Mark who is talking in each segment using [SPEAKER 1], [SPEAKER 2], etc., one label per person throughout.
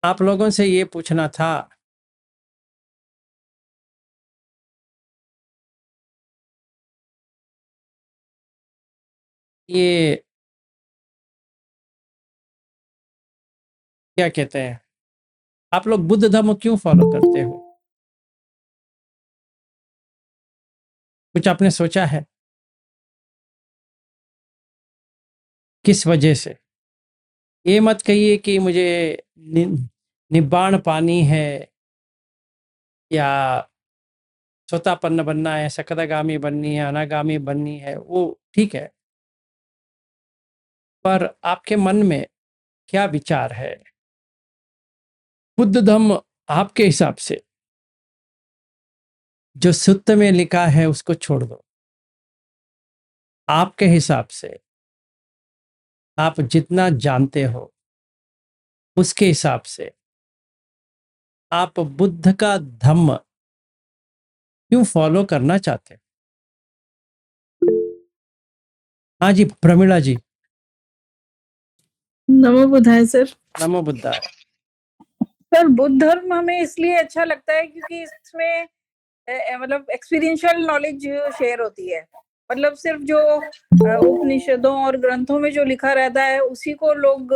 [SPEAKER 1] आप लोगों से ये पूछना था। ये क्या कहते हैं, आप लोग बुद्ध धर्म क्यों फॉलो करते हो? कुछ आपने सोचा है किस वजह से? ये मत कहिए कि मुझे नि, निब्बाण पानी है या स्वतापन्न बनना है, सकदागामी बननी है, अनागामी बननी है, वो ठीक है, पर आपके मन में क्या विचार है? बुद्ध धर्म आपके हिसाब से जो सूत्र में लिखा है उसको छोड़ दो। आपके हिसाब से आप जितना जानते हो उसके हिसाब से आप बुद्ध का धम्म क्यों फॉलो करना चाहते हैं? हाँ जी, प्रमिला जी।
[SPEAKER 2] नमो बुद्धाय सर।
[SPEAKER 1] नमो बुद्धाय।
[SPEAKER 2] सर बुद्ध धर्म हमें इसलिए अच्छा लगता है क्योंकि इसमें मतलब एक्सपीरियंशियल नॉलेज शेयर होती है। मतलब सिर्फ जो उपनिषदों और ग्रंथों में जो लिखा रहता है उसी को लोग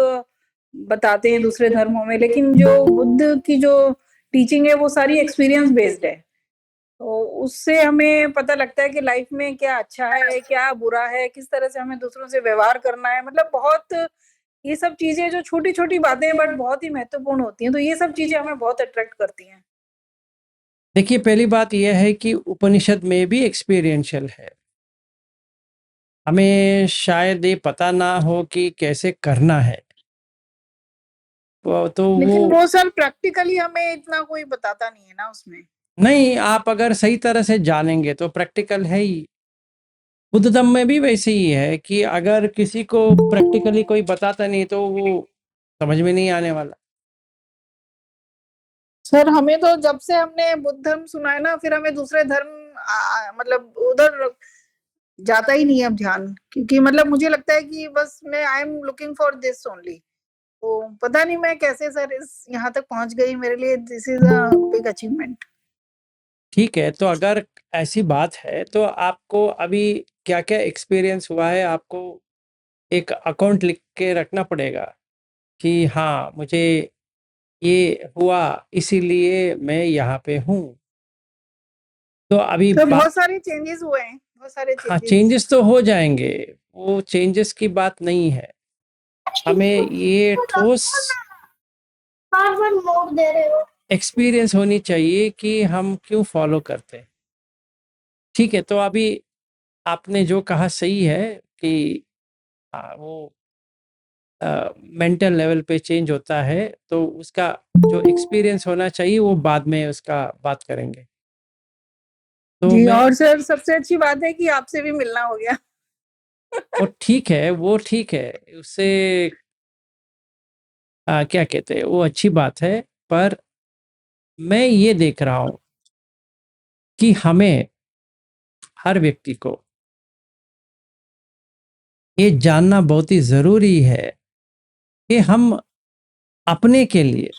[SPEAKER 2] बताते हैं दूसरे धर्मों में, लेकिन जो बुद्ध की जो टीचिंग है वो सारी एक्सपीरियंस बेस्ड है। तो उससे हमें पता लगता है कि लाइफ में क्या अच्छा है, क्या बुरा है, किस तरह से हमें दूसरों से व्यवहार करना है। मतलब बहुत ये सब चीजें जो छोटी छोटी बातें हैं बट बहुत ही महत्वपूर्ण होती हैं, तो ये सब चीजें हमें बहुत अट्रैक्ट करती हैं।
[SPEAKER 1] देखिए, पहली बात यह है कि उपनिषद में भी एक्सपीरियंशियल है। हमें शायद ये पता ना हो कि कैसे करना है, तो
[SPEAKER 2] लेकिन वो सर प्रैक्टिकली हमें इतना कोई बताता नहीं है ना उसमें।
[SPEAKER 1] नहीं, आप अगर सही तरह से जानेंगे तो प्रैक्टिकल है ही। बुद्ध धर्म में भी वैसे ही है कि अगर किसी को प्रैक्टिकली कोई बताता नहीं तो वो समझ में नहीं आने वाला।
[SPEAKER 2] सर हमें तो जब से हमने बुद्ध धर्म सुना है ना, फिर हमें दूसरे धर्म मतलब उधर जाता ही नहीं है अब ध्यान, क्योंकि मतलब मुझे लगता है कि बस मैं I am looking for this only. तो पता नहीं मैं कैसे सर इस यहाँ तक पहुंच गई, मेरे लिए this is a big achievement.
[SPEAKER 1] ठीक है, तो अगर ऐसी बात है तो आपको अभी क्या क्या एक्सपीरियंस हुआ है, आपको एक अकाउंट लिख के रखना पड़ेगा कि हाँ, मुझे ये हुआ इसीलिए मैं यहाँ पे हूँ। तो अभी
[SPEAKER 2] तो
[SPEAKER 1] बात,
[SPEAKER 2] बहुत सारे चेंजेस हुए हैं, बहुत सारे
[SPEAKER 1] हाँ,
[SPEAKER 2] चेंजेस।
[SPEAKER 1] चेंजेस तो हो जाएंगे, वो चेंजेस की बात नहीं है। हमें ये ठोस एक्सपीरियंस होनी चाहिए कि हम क्यों फॉलो करते हैं। ठीक है, तो अभी आपने जो कहा सही है कि वो मेंटल लेवल पे चेंज होता है, तो उसका जो एक्सपीरियंस होना चाहिए वो बाद में उसका बात करेंगे। तो
[SPEAKER 2] जी,
[SPEAKER 1] मैं,
[SPEAKER 2] और सर सबसे अच्छी बात है कि आपसे भी मिलना हो गया।
[SPEAKER 1] वो ठीक है, वो ठीक है, उससे क्या कहते हैं, वो अच्छी बात है। पर मैं ये देख रहा हूँ कि हमें, हर व्यक्ति को ये जानना बहुत ही ज़रूरी है कि हम अपने के लिए,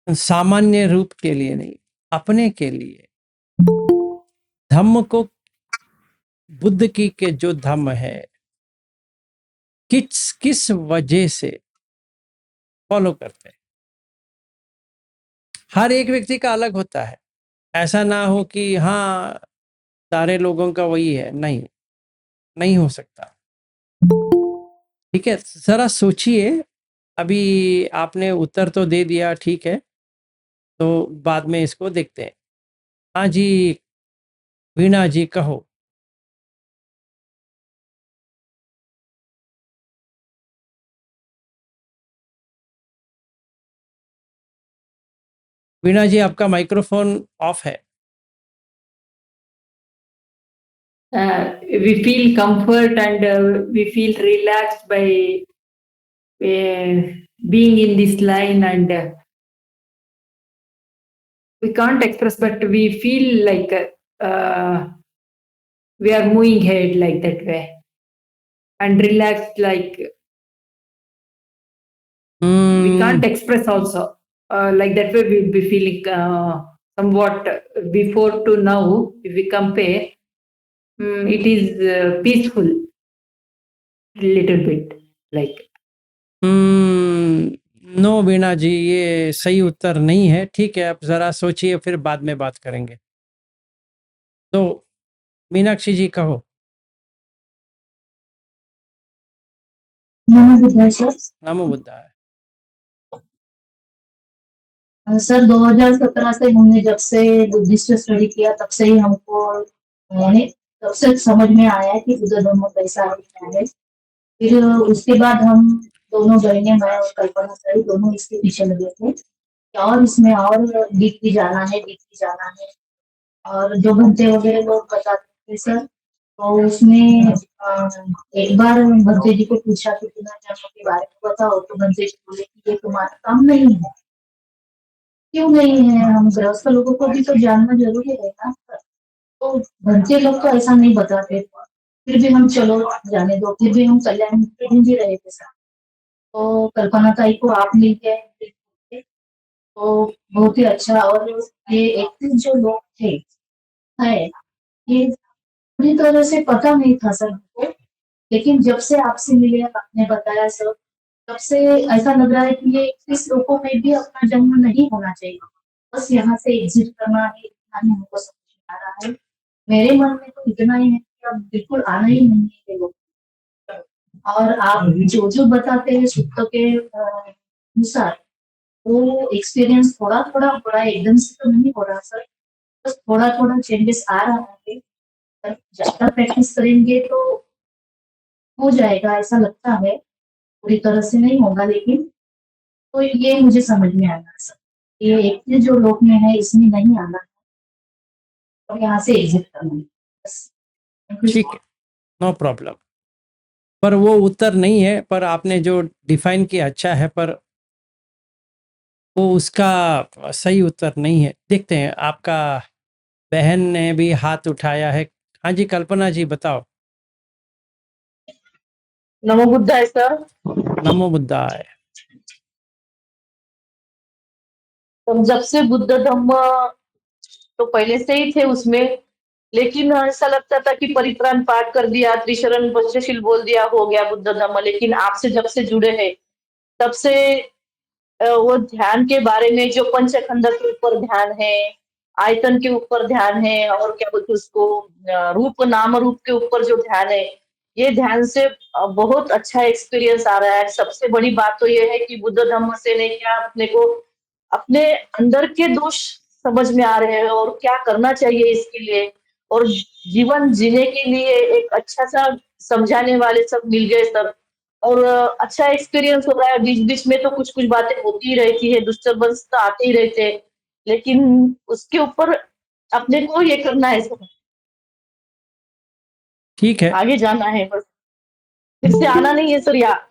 [SPEAKER 1] सामान्य रूप के लिए नहीं, अपने के लिए धम्म को, बुद्ध की के जो धम्म है, किस किस वजह से फॉलो करते हैं। हर एक व्यक्ति का अलग होता है। ऐसा ना हो कि हाँ, सारे लोगों का वही है, नहीं, नहीं हो सकता। ठीक है, ज़रा सोचिए। अभी आपने उत्तर तो दे दिया, ठीक है, तो बाद में इसको देखते हैं। हाँ जी, वीणा जी कहो। वीणा जी, आपका माइक्रोफोन ऑफ है।
[SPEAKER 3] We feel comfort and we feel relaxed by being in this line, and we can't express, but we feel like we are moving ahead like that way and relaxed, like we can't express also. Like that way we'll be feeling somewhat before to now, if we compare, it is peaceful little bit like.
[SPEAKER 1] No Veena ji, ये सही उत्तर नहीं है। ठीक है, आप ज़रा सोचिए, फिर बाद में बात करेंगे। तो मीनाक्षी जी कहो।
[SPEAKER 4] नमो बुद्धाय सर।
[SPEAKER 1] नमो बुद्धाय।
[SPEAKER 4] सर 2017 से हमने जब से बुद्धिस्ट स्टडी किया तब से ही हमको यानी तब से समझ में आया कि बुद्ध धर्म कैसा है क्या है। फिर उसके बाद हम दोनों बहनें, मैं और कल्पना सर, दोनों इसके पीछे लगे थे कि और इसमें और डीपली जाना है, डीपली जाना है। और जो घंटे वगैरह लोग बताते थे सर, तो उसमें एक बार भंते जी को पूछा कि पुनर्जन्म के बारे में बताओ, तो भंते जी बोले कि ये तुम्हारा काम नहीं है। क्यों नहीं है? हम गृहस्थ लोगों को भी तो जानना जरूरी है ना। तो भंते लोग तो ऐसा नहीं बताते, फिर भी हम चलो जाने दो, फिर भी हम कल्याण में ढूंढ ही रहे थे सर। तो कल्पना ताई को आप मिल गए, तो बहुत ही अच्छा। और ये 31 जो लोग थे है, ये पूरी तरह से पता नहीं था सर हमको, लेकिन जब से आपसे मिले, आपने बताया सर, तब से ऐसा लग रहा है कि ये 31 लोगों में भी अपना जन्म नहीं होना चाहिए, बस यहाँ से एग्जिट करना है, इतना ही हमको समझ में आ रहा है। मेरे मन में तो इतना ही है कि अब बिल्कुल आना ही नहीं है ये लोग। और आप जो जो बताते हैं सूत्रों के अनुसार, वो एक्सपीरियंस थोड़ा थोड़ा हो रहा है, एकदम से तो नहीं हो रहा सर, बस थोड़ा थोड़ा चेंजेस आ रहा है। ज्यादा प्रैक्टिस करेंगे तो हो जाएगा, ऐसा लगता है। पूरी तरह से नहीं होगा, लेकिन तो ये मुझे समझ में आया सर, ये एक जो लोक में है इसमें नहीं आना है, और यहाँ से एग्जिट करना है बस।
[SPEAKER 1] ठीक है, नो प्रॉब्लम। पर वो उत्तर नहीं है, पर आपने जो डिफाइन किया अच्छा है, पर वो उसका सही उत्तर नहीं है। देखते हैं, आपका बहन ने भी हाथ उठाया है। हाँ जी, कल्पना जी बताओ।
[SPEAKER 5] नमो बुद्धाय सर।
[SPEAKER 1] नमो बुद्धाय।
[SPEAKER 5] तो जब से बुद्ध धम्म तो पहले से ही थे उसमें, लेकिन ऐसा लगता था कि परित्राण पाठ कर दिया, त्रिशरण पंचशील बोल दिया, हो गया बुद्ध धम्म। लेकिन आपसे जब से जुड़े हैं तब से वो ध्यान के बारे में, जो पंचखंड के ऊपर ध्यान है, आयतन के ऊपर ध्यान है, और क्या बोलते उसको, रूप नाम रूप के ऊपर जो ध्यान है, ये ध्यान से बहुत अच्छा एक्सपीरियंस आ रहा है। सबसे बड़ी बात तो ये है कि बुद्ध धम्म से ने क्या अपने को अपने अंदर के दोष समझ में आ रहे हैं और क्या करना चाहिए इसके लिए, और जीवन जीने के लिए एक अच्छा सा समझाने वाले सब मिल गए सब। और अच्छा एक्सपीरियंस हो रहा है। बीच बीच में तो कुछ कुछ बातें होती ही रहती है, डिस्टर्बेंस तो आते ही रहते हैं, लेकिन उसके ऊपर अपने को ये करना है सब,
[SPEAKER 1] ठीक है।
[SPEAKER 5] आगे जाना है बस, फिर से आना नहीं है सर यार।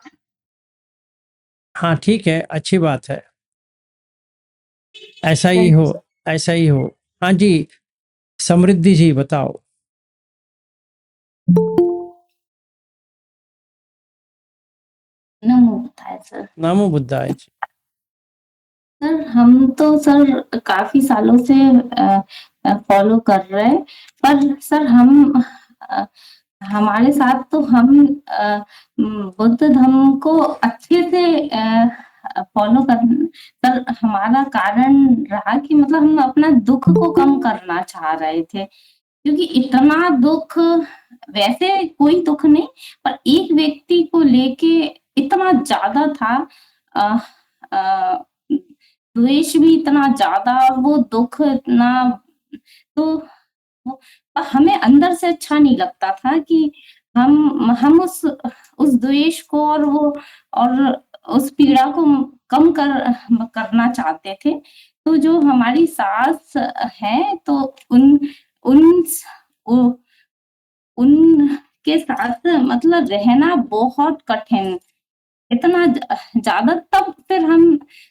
[SPEAKER 1] हाँ ठीक है, अच्छी बात है, ऐसा ही
[SPEAKER 5] थैंक यू
[SPEAKER 1] हो,
[SPEAKER 5] सर।
[SPEAKER 1] ऐसा ही हो। हाँ जी, समृद्धि जी बताओ।
[SPEAKER 6] नमो बुद्धाय सर।
[SPEAKER 1] नमो बुद्धाय जी।
[SPEAKER 6] सर हम तो सर काफी सालों से फॉलो कर रहे हैं, पर सर हम हमारे साथ तो हम बुद्ध धर्म को अच्छे से फॉलो कर, सर हमारा कारण रहा कि मतलब हम अपना दुख को कम करना चाह रहे थे, क्योंकि इतना दुख, वैसे कोई दुख नहीं, पर एक व्यक्ति को लेके इतना ज्यादा था, अ, अ, द्वेष भी इतना ज्यादा, वो दुख इतना, तो वो हमें अंदर से अच्छा नहीं लगता था कि हम उस द्वेष को और वो और उस पीड़ा को कम करना चाहते थे। तो जो हमारी सास है, तो उन उन उ- उनके साथ मतलब रहना बहुत कठिन, इतना ज्यादा। तब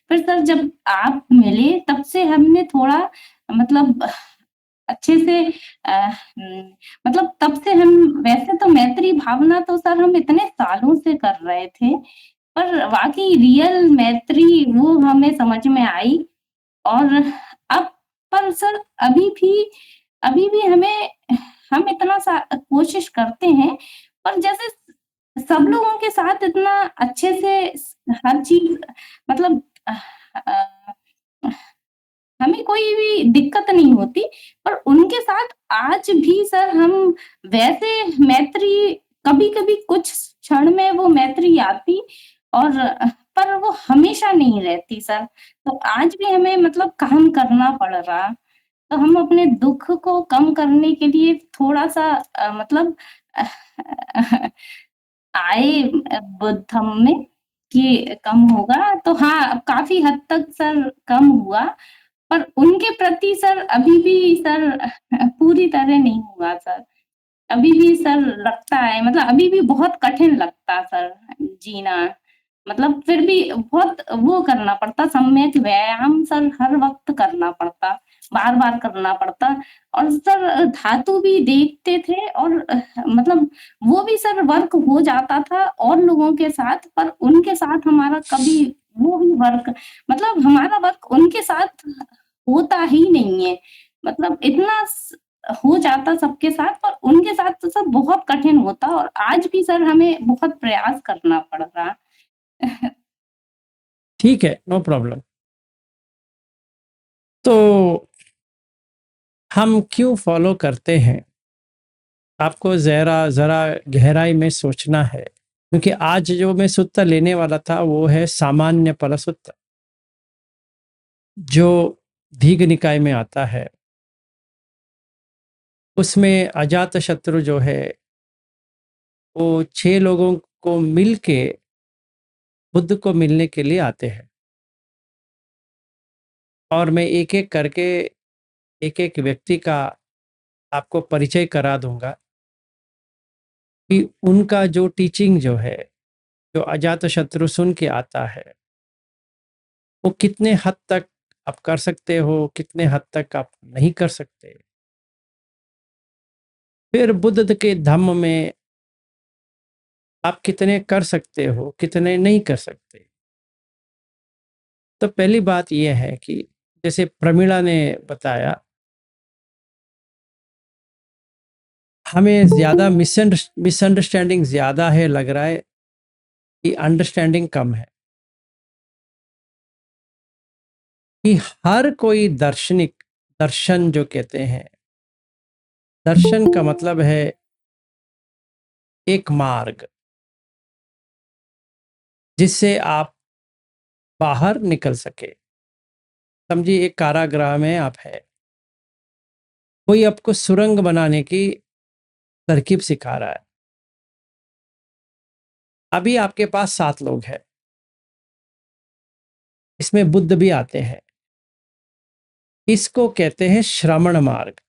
[SPEAKER 6] फिर सर जब आप मिले, तब से हमने थोड़ा मतलब अच्छे से मतलब तब से हम, वैसे तो मैत्री भावना तो सर हम इतने सालों से कर रहे थे, पर वाक़ई रियल मैत्री वो हमें समझ में आई। और अब पर सर अभी भी हम इतना सा कोशिश करते हैं, पर जैसे सब लोगों के साथ इतना अच्छे से हर चीज़ मतलब अ, हमें कोई भी दिक्कत नहीं होती, पर उनके साथ आज भी सर हम वैसे मैत्री कभी-कभी कुछ क्षण में वो मैत्री आती और पर वो हमेशा नहीं रहती सर। तो आज भी हमें मतलब काम करना पड़ रहा। तो हम अपने दुःख को कम करने के लिए थोड़ा-सा मतलब आए बुद्धम में कि कम होगा, तो हाँ, काफ़ी हद तक सर कम हुआ। पर उनके प्रति सर अभी भी सर पूरी तरह नहीं हुआ सर। अभी भी सर लगता है मतलब अभी भी बहुत कठिन लगता सर जीना। मतलब फिर भी बहुत वो करना पड़ता, सम्यक व्यायाम सर हर वक़्त करना पड़ता, बार-बार करना पड़ता। और सर धातु भी देखते थे और मतलब वो भी सर वर्क हो जाता था और लोगों के साथ, पर उनके साथ हमारा कभी वो भी वर्क मतलब हमारा वर्क उनके साथ होता ही नहीं है। मतलब इतना हो जाता सबके साथ, पर उनके साथ तो सर बहुत कठिन होता और आज भी सर हमें बहुत प्रयास करना पड़ रहा।
[SPEAKER 1] ठीक है, नो प्रॉब्लम। तो हम क्यों फॉलो करते हैं, आपको ज़रा गहराई में सोचना है, क्योंकि आज जो मैं सूत्र लेने वाला था वो है सामान्य फल सूत्र, जो दीघ निकाय में आता है। उसमें अजात शत्रु जो है वो 6 लोगों को मिलके बुद्ध को मिलने के लिए आते हैं, और मैं एक-एक करके एक-एक व्यक्ति का आपको परिचय करा दूँगा कि उनका जो टीचिंग जो है, जो अजातशत्रु सुन के आता है, वो कितने हद तक आप कर सकते हो, कितने हद तक आप नहीं कर सकते। फिर बुद्ध के धम्म में आप कितने कर सकते हो, कितने नहीं कर सकते। तो पहली बात ये है कि जैसे प्रमीला ने बताया, हमें ज़्यादा मिसअंडरस्टैंडिंग ज़्यादा है लग रहा है कि अंडरस्टैंडिंग कम है। कि हर कोई दर्शन जो कहते हैं, दर्शन का मतलब है एक मार्ग जिससे आप बाहर निकल सके। समझिए एक कारागृह में आप है, कोई आपको सुरंग बनाने की तरकीब सिखा रहा है। अभी आपके पास 7 लोग हैं, इसमें बुद्ध भी आते हैं। इसको कहते हैं श्रमण मार्ग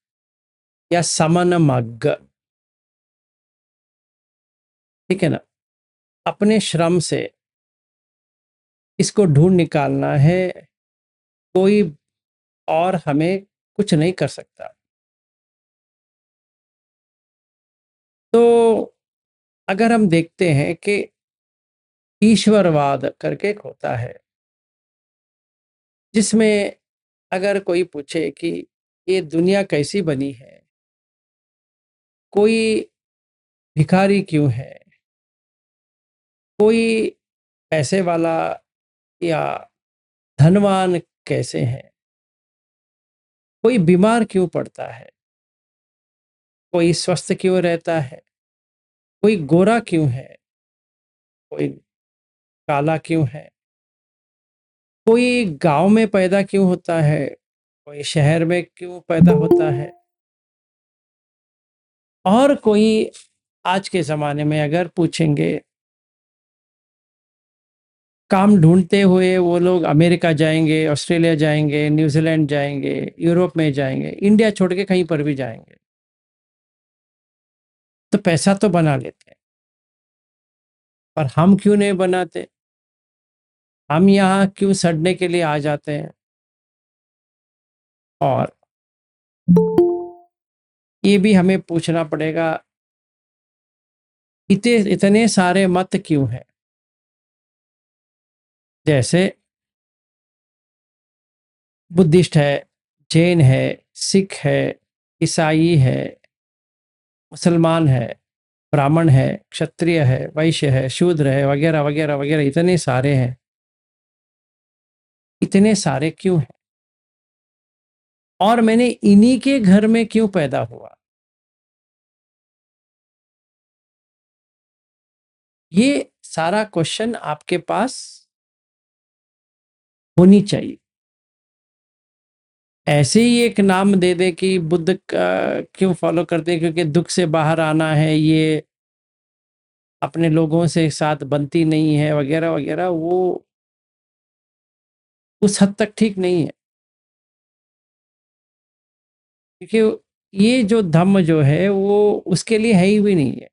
[SPEAKER 1] या समन मग्ग, ठीक है ना। अपने श्रम से इसको ढूंढ निकालना है, कोई और हमें कुछ नहीं कर सकता। तो अगर हम देखते हैं कि ईश्वरवाद करके एक होता है, जिसमें अगर कोई पूछे कि ये दुनिया कैसी बनी है, कोई भिखारी क्यों है, कोई पैसे वाला या धनवान कैसे है, कोई बीमार क्यों पड़ता है, कोई स्वस्थ क्यों रहता है, कोई गोरा क्यों है, कोई काला क्यों है, कोई गांव में पैदा क्यों होता है, कोई शहर में क्यों पैदा होता है, और कोई आज के ज़माने में अगर पूछेंगे, काम ढूंढते हुए वो लोग अमेरिका जाएंगे, ऑस्ट्रेलिया जाएंगे, न्यूजीलैंड जाएंगे, यूरोप में जाएंगे, इंडिया छोड़ के कहीं पर भी जाएंगे, तो पैसा तो बना लेते हैं। पर हम क्यों नहीं बनाते? हम यहाँ क्यों सड़ने के लिए आ जाते हैं? और ये भी हमें पूछना पड़ेगा, इतने सारे मत क्यों हैं? जैसे बुद्धिस्ट है, जैन है, सिख है, ईसाई है, मुसलमान है, ब्राह्मण है, क्षत्रिय है, वैश्य है, शूद्र है, वगैरह वगैरह वगैरह, इतने सारे हैं। इतने सारे क्यों हैं? और मैंने इन्हीं के घर में क्यों पैदा हुआ? ये सारा क्वेश्चन आपके पास होनी चाहिए। ऐसे ही एक नाम दे दे कि बुद्ध का क्यों फॉलो करते हैं, क्योंकि दुख से बाहर आना है, ये अपने लोगों से साथ बनती नहीं है, वगैरह वगैरह, वो उस हद तक ठीक नहीं है। क्योंकि ये जो धम्म जो है वो उसके लिए है ही भी नहीं है,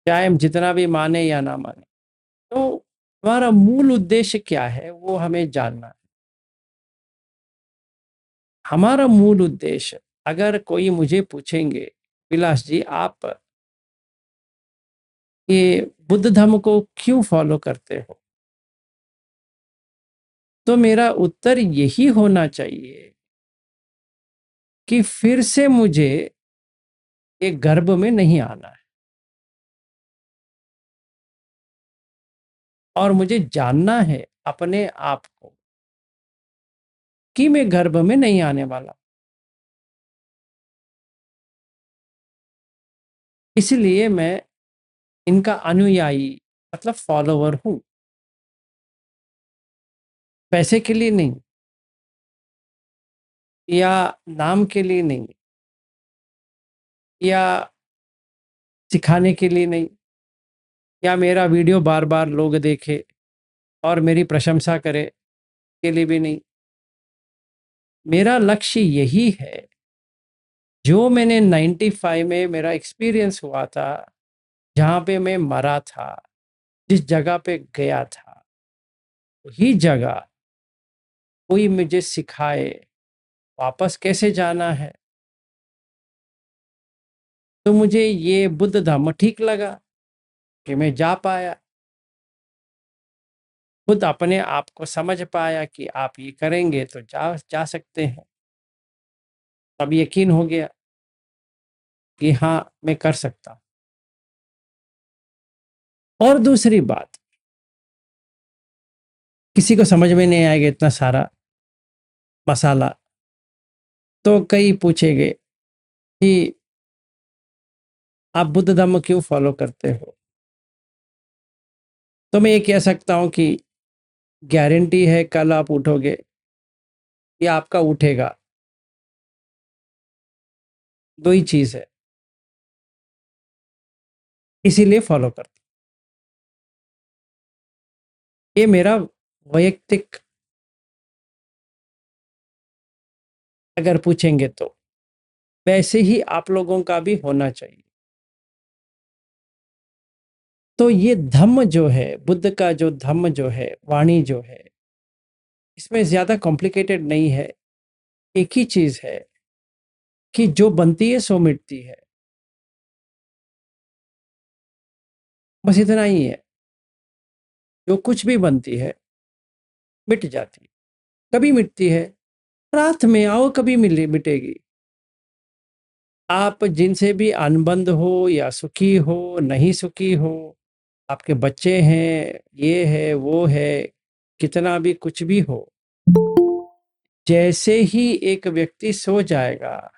[SPEAKER 1] चाहे हम जितना भी माने या ना माने। तो हमारा मूल उद्देश्य क्या है वो हमें जानना है। हमारा मूल उद्देश्य, अगर कोई मुझे पूछेंगे विलास जी आप ये बुद्ध धर्म को क्यों फॉलो करते हो, तो मेरा उत्तर यही होना चाहिए कि फिर से मुझे एक गर्भ में नहीं आना है, और मुझे जानना है अपने आप को कि मैं गर्भ में नहीं आने वाला। इसलिए मैं इनका अनुयायी मतलब फॉलोवर हूं, पैसे के लिए नहीं, या नाम के लिए नहीं, या सिखाने के लिए नहीं, या मेरा वीडियो बार बार लोग देखे और मेरी प्रशंसा करे के लिए भी नहीं। मेरा लक्ष्य यही है, जो मैंने 95 में मेरा एक्सपीरियंस हुआ था, जहाँ पे मैं मरा था, जिस जगह पे गया था, वही जगह कोई मुझे सिखाए वापस कैसे जाना है। तो मुझे ये बुद्ध धर्म ठीक लगा कि मैं जा पाया, खुद अपने आप को समझ पाया कि आप ये करेंगे तो जा सकते हैं। अब यकीन हो गया कि हाँ मैं कर सकता हूँ। और दूसरी बात, किसी को समझ में नहीं आएगा इतना सारा मसाला, तो कई पूछेंगे कि आप बुद्ध धर्म क्यों फॉलो करते हो। तो मैं ये कह सकता हूँ कि गारंटी है कल आप उठोगे या आपका उठेगा, दो ही चीज है, इसीलिए फॉलो करता हूं। ये मेरा वैयक्तिक अगर पूछेंगे तो वैसे ही आप लोगों का भी होना चाहिए। तो ये धम्म जो है, बुद्ध का जो धम्म जो है, वाणी जो है, इसमें ज्यादा कॉम्प्लिकेटेड नहीं है। एक ही चीज है कि जो बनती है सो मिटती है, बस इतना ही है। जो कुछ भी बनती है मिट जाती है, कभी मिटती है, रात में आओ कभी मिटेगी। आप जिनसे भी अनबंद हो या सुखी हो, नहीं सुखी हो, आपके बच्चे हैं, ये है वो है, कितना भी कुछ भी हो, जैसे ही एक व्यक्ति सो जाएगा,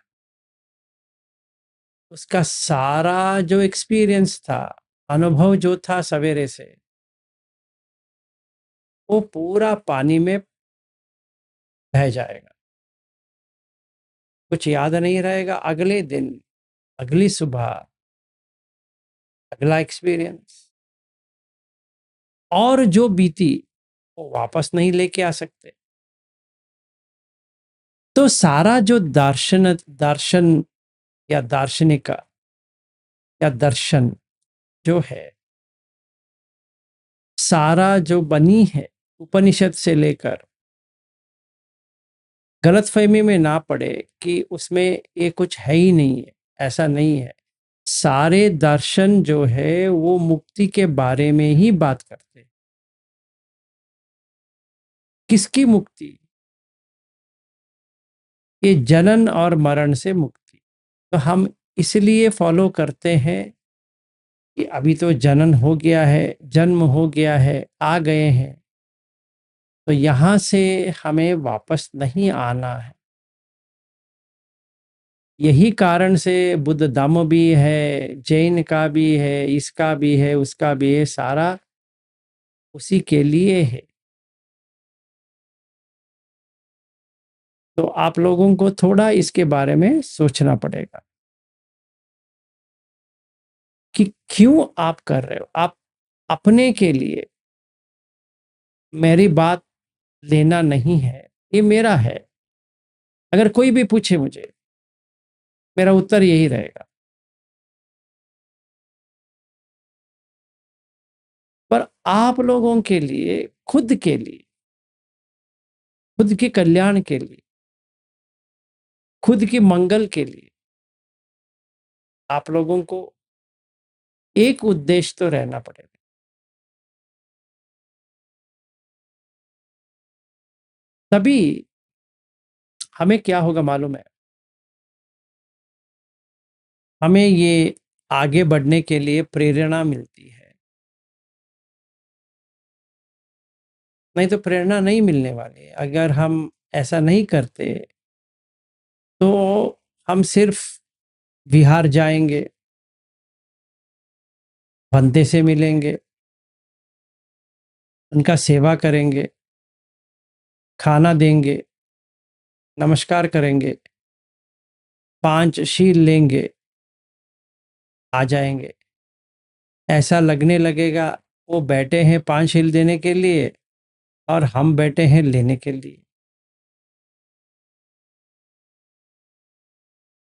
[SPEAKER 1] उसका सारा जो एक्सपीरियंस था, अनुभव जो था सवेरे से, वो पूरा पानी में बह जाएगा। कुछ याद नहीं रहेगा। अगले दिन, अगली सुबह, अगला एक्सपीरियंस, और जो बीती वो वापस नहीं लेके आ सकते। तो सारा जो दर्शन या दार्शनिक या दर्शन जो है, सारा जो बनी है उपनिषद से लेकर, गलतफहमी में ना पड़े कि उसमें ये कुछ है ही नहीं है, ऐसा नहीं है। सारे दर्शन जो है वो मुक्ति के बारे में ही बात करते हैं। किसकी मुक्ति? ये जनन और मरण से मुक्ति। तो हम इसलिए फॉलो करते हैं कि अभी तो जनन हो गया है, जन्म हो गया है, आ गए हैं, तो यहाँ से हमें वापस नहीं आना है। यही कारण से बुद्ध धम्म भी है, जैन का भी है, इसका भी है, उसका भी है, सारा उसी के लिए है। तो आप लोगों को थोड़ा इसके बारे में सोचना पड़ेगा कि क्यों आप कर रहे हो। आप अपने के लिए, मेरी बात लेना नहीं है, ये मेरा है। अगर कोई भी पूछे मुझे, मेरा उत्तर यही रहेगा। पर आप लोगों के लिए, खुद के लिए, खुद के कल्याण के लिए, खुद के मंगल के लिए, आप लोगों को एक उद्देश्य तो रहना पड़ेगा। तभी हमें क्या होगा मालूम है? हमें ये आगे बढ़ने के लिए प्रेरणा मिलती है। नहीं तो प्रेरणा नहीं मिलने वाली है। अगर हम ऐसा नहीं करते तो हम सिर्फ विहार जाएंगे, बंदे से मिलेंगे, उनका सेवा करेंगे, खाना देंगे, नमस्कार करेंगे, 5 शील लेंगे, आ जाएंगे। ऐसा लगने लगेगा वो बैठे हैं 5 शील देने के लिए और हम बैठे हैं लेने के लिए।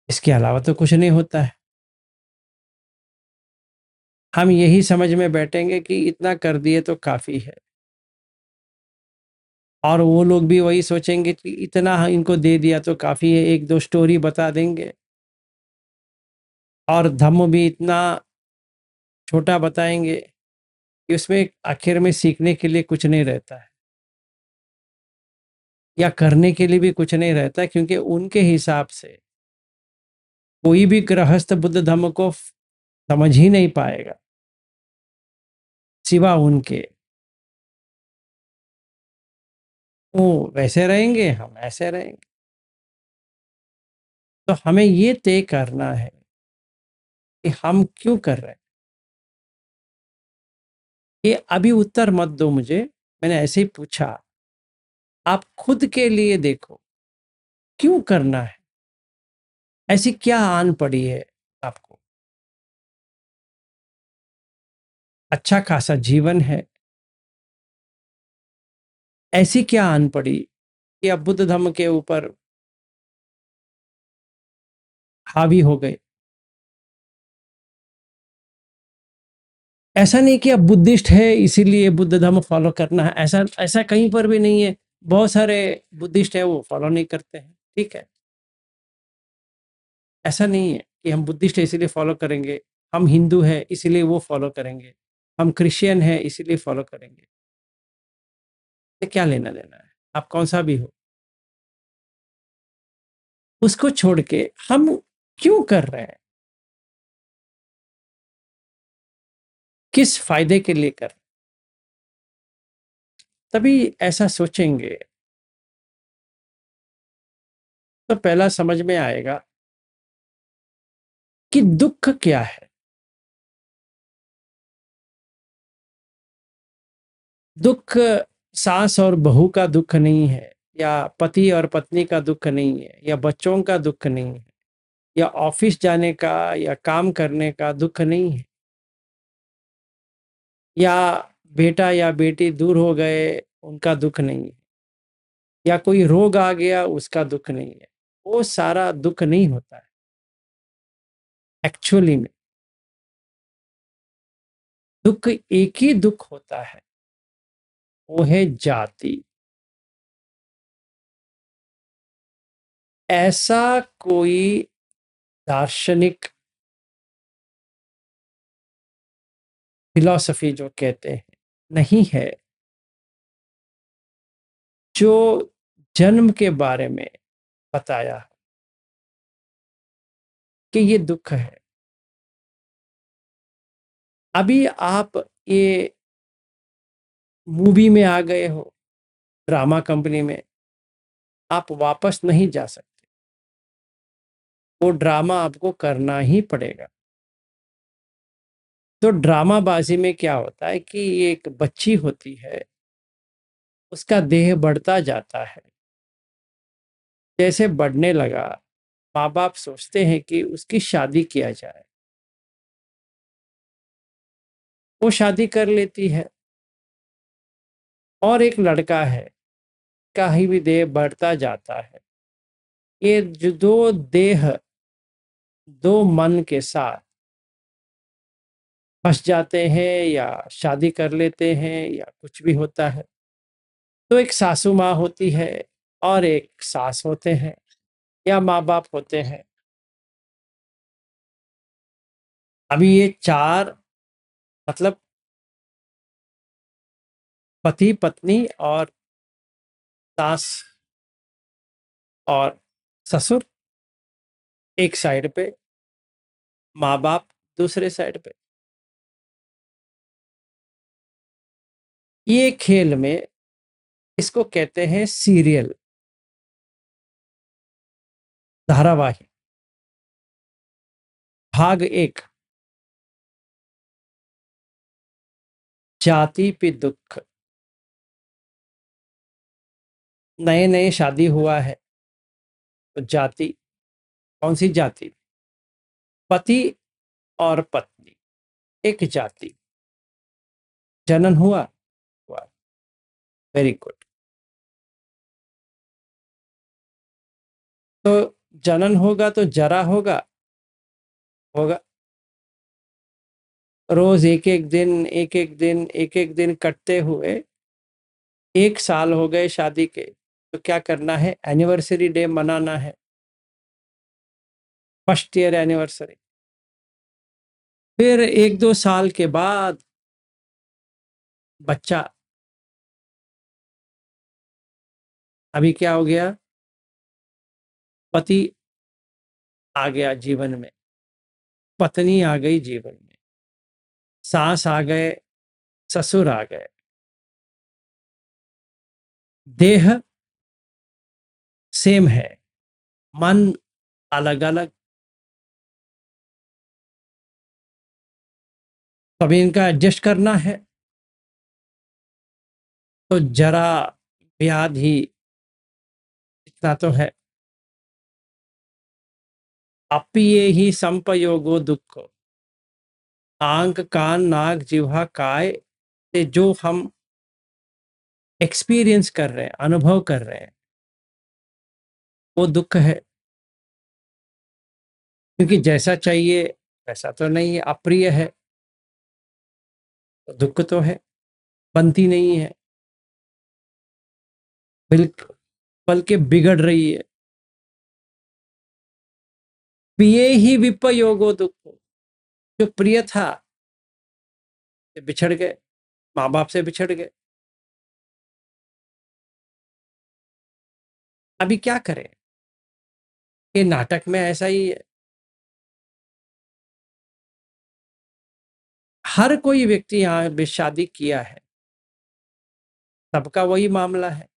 [SPEAKER 1] इसके अलावा तो कुछ नहीं होता है। हम यही समझ में बैठेंगे कि इतना कर दिए तो काफ़ी है, और वो लोग भी वही सोचेंगे कि इतना इनको दे दिया तो काफ़ी है, 1-2 स्टोरी बता देंगे और धम्म भी इतना छोटा बताएंगे कि उसमें आखिर में सीखने के लिए कुछ नहीं रहता है, या करने के लिए भी कुछ नहीं रहता है, क्योंकि उनके हिसाब से कोई भी गृहस्थ बुद्ध धम्म को समझ ही नहीं पाएगा सिवा उनके। वो वैसे रहेंगे, हम ऐसे रहेंगे। तो हमें ये तय करना है कि हम क्यों कर रहे हैं। ये अभी उत्तर मत दो मुझे, मैंने ऐसे ही पूछा। आप खुद के लिए देखो, क्यों करना है? ऐसी क्या आन पड़ी है आपको? अच्छा खासा जीवन है, ऐसी क्या आन पड़ी कि अब बुद्ध धम्म के ऊपर हावी हो गए? ऐसा नहीं कि अब बुद्धिस्ट है इसीलिए बुद्ध धर्म फॉलो करना है, ऐसा ऐसा कहीं पर भी नहीं है। बहुत सारे बुद्धिस्ट है वो फॉलो नहीं करते हैं, ठीक है। ऐसा नहीं है कि हम बुद्धिस्ट है इसीलिए फॉलो करेंगे, हम हिंदू है इसीलिए वो फॉलो करेंगे, हम क्रिश्चियन है इसीलिए फॉलो करेंगे। ये क्या लेना देना है? आप कौन सा भी हो, उसको छोड़ के हम क्यों कर रहे हैं, किस फायदे के लिए कर रहे हैं? तभी ऐसा सोचेंगे तो पहला समझ में आएगा कि दुख क्या है। दुख सास और बहू का दुख नहीं है, या पति और पत्नी का दुख नहीं है, या बच्चों का दुख नहीं है, या ऑफिस जाने का या काम करने का दुख नहीं है, या बेटा या बेटी दूर हो गए उनका दुख नहीं है, या कोई रोग आ गया उसका दुख नहीं है। वो सारा दुख नहीं होता है एक्चुअली में। दुख एक ही दुख होता है, वो है जाति। ऐसा कोई दार्शनिक फिलॉसफी जो कहते हैं, नहीं है। जो जन्म के बारे में बताया कि ये दुख है। अभी आप ये मूवी में आ गए हो, ड्रामा कंपनी में, आप वापस नहीं जा सकते। वो ड्रामा आपको करना ही पड़ेगा। तो ड्रामाबाजी में क्या होता है कि एक बच्ची होती है, उसका देह बढ़ता जाता है। जैसे बढ़ने लगा, माँ बाप सोचते हैं कि उसकी शादी किया जाए। वो शादी कर लेती है। और एक लड़का है, का ही भी देह बढ़ता जाता है। ये जो दो देह, दो मन के साथ फंस जाते हैं या शादी कर लेते हैं या कुछ भी होता है। तो एक सासू माँ होती है और एक सास होते हैं या माँ बाप होते हैं। अभी ये चार, मतलब पति पत्नी और सास और ससुर एक साइड पे, माँ बाप दूसरे साइड पे। ये खेल में इसको कहते हैं सीरियल, धारावाहिक। भाग 1, जाति पे दुख। नए नए शादी हुआ है तो जाति, कौन सी जाति? पति और पत्नी, एक जाति। जनन हुआ, वेरी गुड। तो जनन होगा तो जरा होगा, होगा। रोज एक एक दिन, एक एक दिन, एक एक दिन कटते हुए 1 साल हो गए शादी के। तो क्या करना है? एनिवर्सरी डे मनाना है, फर्स्ट ईयर एनिवर्सरी। फिर 1-2 साल के बाद बच्चा। अभी क्या हो गया? पति आ गया जीवन में, पत्नी आ गई जीवन में, सास आ गए, ससुर आ गए। देह सेम है, मन अलग अलग। तभी इनका एडजस्ट करना है। तो जरा व्याधि इतना तो है। अप्रिये ही संपयोगो दुख। आंख कान नाक जिह्वा काय से जो हम एक्सपीरियंस कर रहे हैं, अनुभव कर रहे हैं, वो दुख है। क्योंकि जैसा चाहिए वैसा तो नहीं है, अप्रिय है तो दुख तो है, बनती नहीं है, बल्कि बिगड़ रही है। प्रिय ही विपयोगो दुख। जो प्रिय था बिछड़ गए, माँ बाप से बिछड़ गए। अभी क्या करें? ये नाटक में ऐसा ही है। हर कोई व्यक्ति यहाँ शादी किया है, सबका वही मामला है।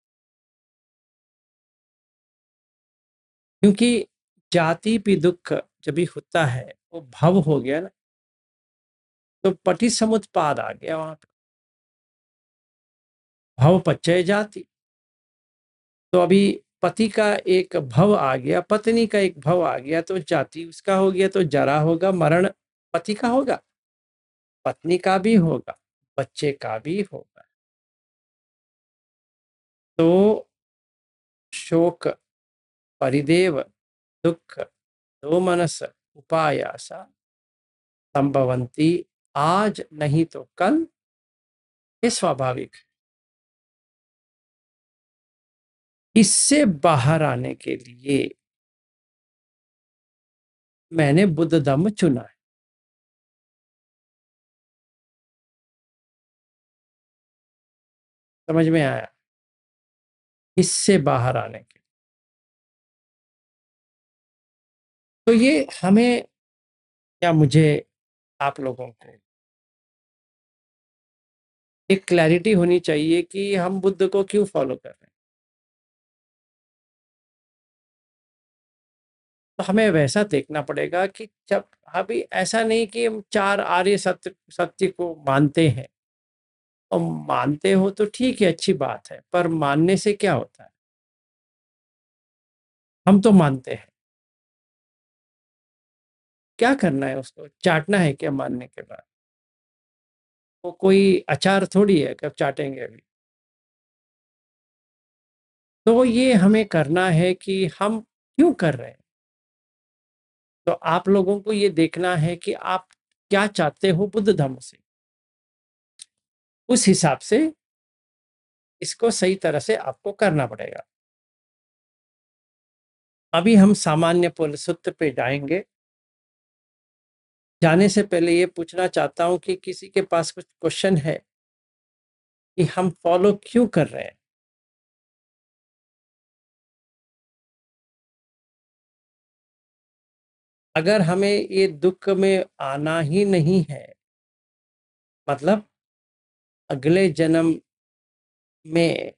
[SPEAKER 1] क्योंकि जाति पे दुख जब भी होता है, वो भव हो गया ना, तो पटि समुत्पाद आ गया वहां पे। भव पच्चय जाति। तो अभी पति का एक भव आ गया, पत्नी का एक भव आ गया, तो जाति उसका हो गया। तो जरा होगा, मरण पति का होगा, पत्नी का भी होगा, बच्चे का भी होगा। तो शोक परिदेव दुख दो मनस उपायासा संभवंती। आज नहीं तो कल, ये स्वाभाविक है। इससे बाहर आने के लिए मैंने बुद्ध धम्म चुना है। समझ में आया? इससे बाहर आने के। तो ये हमें या मुझे, आप लोगों को एक क्लैरिटी होनी चाहिए कि हम बुद्ध को क्यों फॉलो कर रहे हैं। तो हमें वैसा देखना पड़ेगा कि जब अभी ऐसा नहीं कि हम 4 आर्य सत्य को मानते हैं, और मानते हो तो ठीक है, अच्छी बात है, पर मानने से क्या होता है? हम तो मानते हैं, क्या करना है? उसको चाटना है क्या मानने के बाद? वो कोई अचार थोड़ी है कब चाटेंगे अभी। तो ये हमें करना है कि हम क्यों कर रहे हैं। तो आप लोगों को ये देखना है कि आप क्या चाहते हो बुद्ध धर्म से, उस हिसाब से इसको सही तरह से आपको करना पड़ेगा। अभी हम सामान्य पुरुषत्व पे जाएंगे। जाने से पहले ये पूछना चाहता हूं कि किसी के पास कुछ क्वेश्चन है कि हम फॉलो क्यों कर रहे हैं। अगर हमें ये दुख में आना ही नहीं है, मतलब अगले जन्म में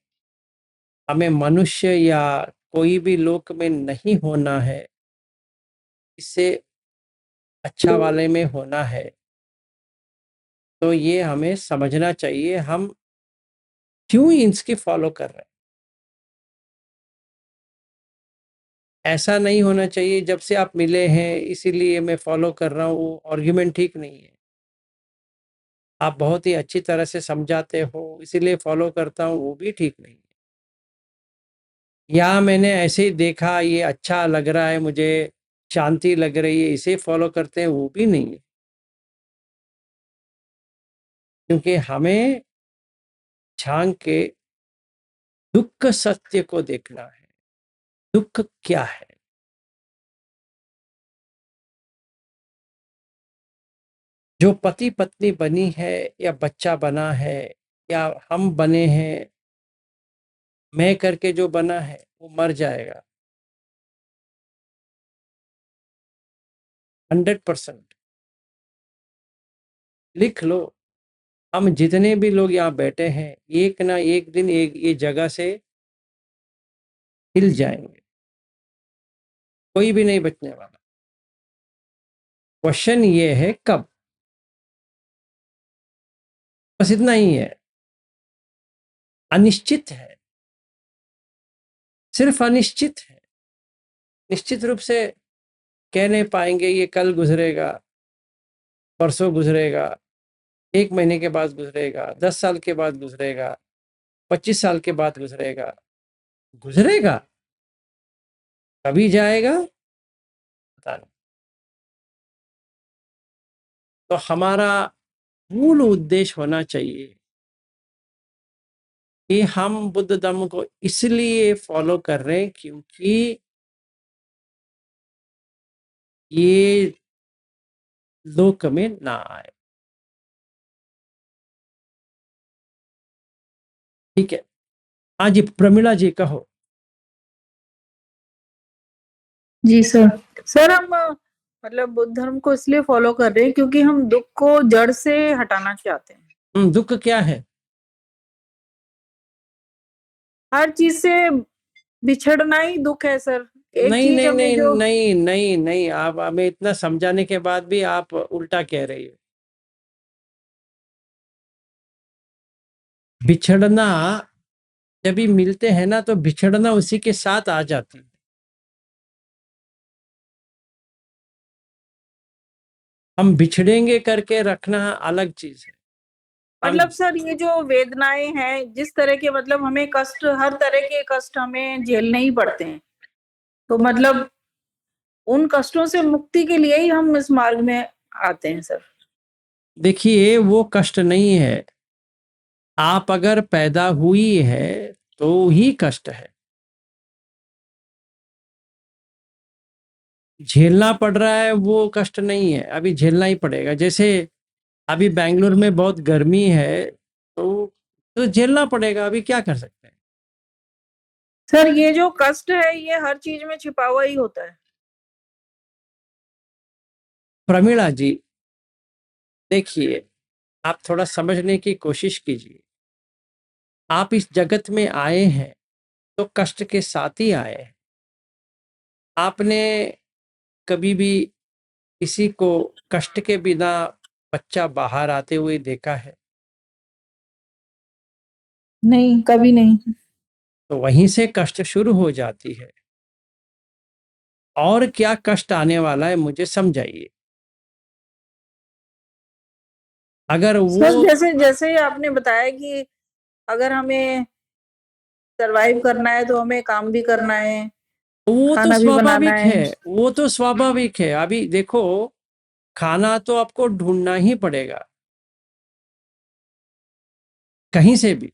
[SPEAKER 1] हमें मनुष्य या कोई भी लोक में नहीं होना है, इससे अच्छा वाले में होना है, तो ये हमें समझना चाहिए हम क्यों इसकी फॉलो कर रहे हैं। ऐसा नहीं होना चाहिए जब से आप मिले हैं इसीलिए मैं फॉलो कर रहा हूँ, वो आर्ग्यूमेंट ठीक नहीं है। आप बहुत ही अच्छी तरह से समझाते हो इसीलिए फॉलो करता हूँ, वो भी ठीक नहीं है। या मैंने ऐसे ही देखा, ये अच्छा लग रहा है, मुझे शांति लग रही है, इसे फॉलो करते हैं, वो भी नहीं है। क्योंकि हमें झांक के दुख सत्य को देखना है। दुख क्या है? जो पति पत्नी बनी है या बच्चा बना है या हम बने हैं, मैं करके जो बना है वो मर जाएगा 100%। लिख लो, हम जितने भी लोग यहाँ बैठे हैं एक ना एक दिन एक ये जगह से हिल जाएंगे, कोई भी नहीं बचने वाला। क्वेश्चन ये है कब, बस इतना ही है। अनिश्चित है, सिर्फ अनिश्चित है। निश्चित रूप से कह नहीं पाएंगे ये कल गुजरेगा, परसों गुजरेगा, 1 महीने के बाद गुजरेगा, 10 साल के बाद गुजरेगा, 25 साल के बाद गुजरेगा। गुजरेगा, कभी जाएगा पता नहीं। तो हमारा मूल उद्देश्य होना चाहिए कि हम बुद्ध धर्म को इसलिए फॉलो कर रहे हैं क्योंकि ये लोक में ना आए। ठीक है, हाँ जी, प्रमिला जी कहो।
[SPEAKER 2] जी सर। सर हम मतलब बुद्ध धर्म को इसलिए फॉलो कर रहे हैं क्योंकि हम दुख को जड़ से हटाना चाहते हैं।
[SPEAKER 1] दुख क्या है?
[SPEAKER 2] हर चीज से बिछड़ना ही दुख है सर। एक
[SPEAKER 1] नहीं
[SPEAKER 2] चीज
[SPEAKER 1] नहीं
[SPEAKER 2] हमें
[SPEAKER 1] नहीं
[SPEAKER 2] जो
[SPEAKER 1] नहीं नहीं नहीं, आप हमें इतना समझाने के बाद भी आप उल्टा कह रही हो। बिछड़ना, जब भी मिलते हैं ना तो बिछड़ना उसी के साथ आ जाती है। हम बिछड़ेंगे करके रखना अलग चीज है।
[SPEAKER 2] मतलब सर ये जो वेदनाएं हैं, जिस तरह के मतलब हमें कष्ट, हर तरह के कष्ट हमें झेलने ही पड़ते हैं, तो मतलब उन कष्टों से मुक्ति के लिए ही हम इस मार्ग में आते हैं सर।
[SPEAKER 1] देखिए वो कष्ट नहीं है, आप अगर पैदा हुई है तो ही कष्ट है। झेलना पड़ रहा है वो कष्ट नहीं है, अभी झेलना ही पड़ेगा। जैसे अभी बेंगलुरु में बहुत गर्मी है, तो तो झेलना पड़ेगा, अभी क्या कर सकते हैं।
[SPEAKER 2] सर ये जो कष्ट है ये हर चीज में छिपा हुआ ही होता है।
[SPEAKER 1] प्रमीला जी, देखिए, आप थोड़ा समझने की कोशिश कीजिए। आप इस जगत में आए हैं तो कष्ट के साथ ही आए हैं। आपने कभी भी किसी को कष्ट के बिना बच्चा बाहर आते हुए देखा है?
[SPEAKER 2] नहीं, कभी नहीं।
[SPEAKER 1] तो वहीं से कष्ट शुरू हो जाती है। और क्या कष्ट आने वाला है मुझे समझाइए। अगर
[SPEAKER 2] सर
[SPEAKER 1] वो
[SPEAKER 2] जैसे जैसे ही आपने बताया कि अगर हमें सरवाइव करना है तो हमें काम भी करना है,
[SPEAKER 1] वो तो
[SPEAKER 2] खाना भी बनाना
[SPEAKER 1] स्वाभाविक
[SPEAKER 2] है।
[SPEAKER 1] है, वो तो स्वाभाविक है। अभी देखो, खाना तो आपको ढूंढना ही पड़ेगा कहीं से भी।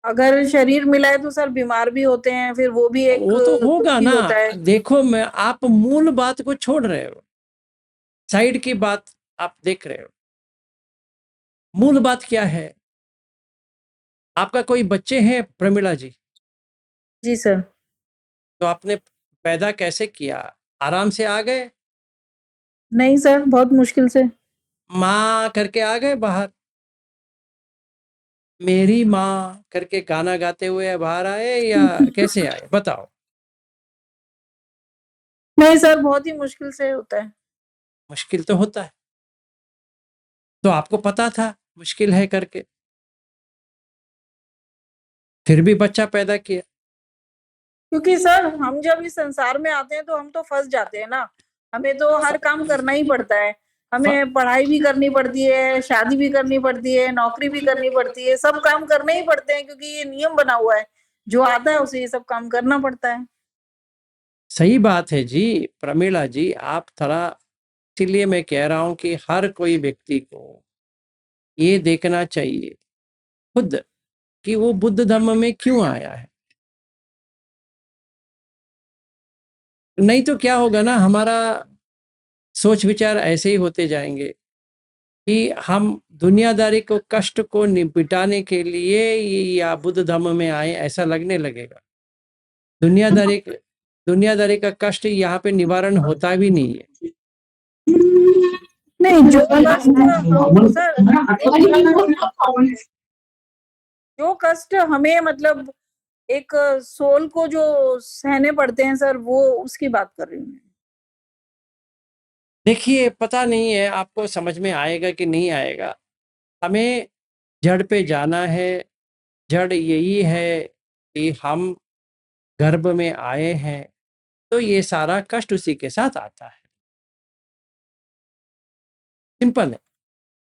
[SPEAKER 2] अगर शरीर मिला है तो सर बीमार भी होते हैं, फिर वो भी एक
[SPEAKER 1] वो तो
[SPEAKER 2] दुख
[SPEAKER 1] होगा
[SPEAKER 2] ही
[SPEAKER 1] ना।
[SPEAKER 2] होता है।
[SPEAKER 1] देखो, मैं आप मूल बात को छोड़ रहे हो, साइड की बात आप देख रहे हो। मूल बात क्या है? आपका कोई बच्चे हैं प्रमिला जी?
[SPEAKER 2] जी सर।
[SPEAKER 1] तो आपने पैदा कैसे किया? आराम से आ गए?
[SPEAKER 2] नहीं सर, बहुत मुश्किल से।
[SPEAKER 1] माँ करके आ गए बाहर? मेरी माँ करके गाना गाते हुए बाहर आए या कैसे आए, बताओ।
[SPEAKER 2] नहीं सर, बहुत ही मुश्किल से होता है।
[SPEAKER 1] मुश्किल तो होता है, तो आपको पता था मुश्किल है करके, फिर भी बच्चा पैदा किया।
[SPEAKER 2] क्योंकि सर हम जब इस संसार में आते हैं तो हम तो फंस जाते हैं ना। हमें तो हर काम करना ही पड़ता है। हमें पढ़ाई भी करनी पड़ती है, शादी भी करनी पड़ती है, नौकरी भी करनी पड़ती है, सब काम करने ही पड़ते हैं क्योंकि ये नियम बना हुआ है। जो आता है उसे ये सब काम करना पड़ता है।
[SPEAKER 1] सही बात है जी प्रमीला जी, आप थोड़ा, इसीलिए मैं कह रहा हूं कि हर कोई व्यक्ति को ये देखना चाहिए खुद कि वो बुद्ध धर्म में क्यों आया है। नहीं तो क्या होगा ना, हमारा सोच विचार ऐसे ही होते जाएंगे कि हम दुनियादारी को, कष्ट को निपटाने के लिए या बुद्ध धर्म में आए, ऐसा लगने लगेगा। दुनियादारी दुनियादारी का कष्ट यहाँ पे निवारण होता भी नहीं है।
[SPEAKER 2] नहीं, जो कष्ट हम सर जो कष्ट हमें मतलब एक सोल को जो सहने पड़ते हैं सर, वो उसकी बात कर रही हूँ मैं।
[SPEAKER 1] देखिए, पता नहीं है आपको समझ में आएगा कि नहीं आएगा। हमें जड़ पे जाना है। जड़ यही है कि हम गर्भ में आए हैं, तो ये सारा कष्ट उसी के साथ आता है। सिंपल है।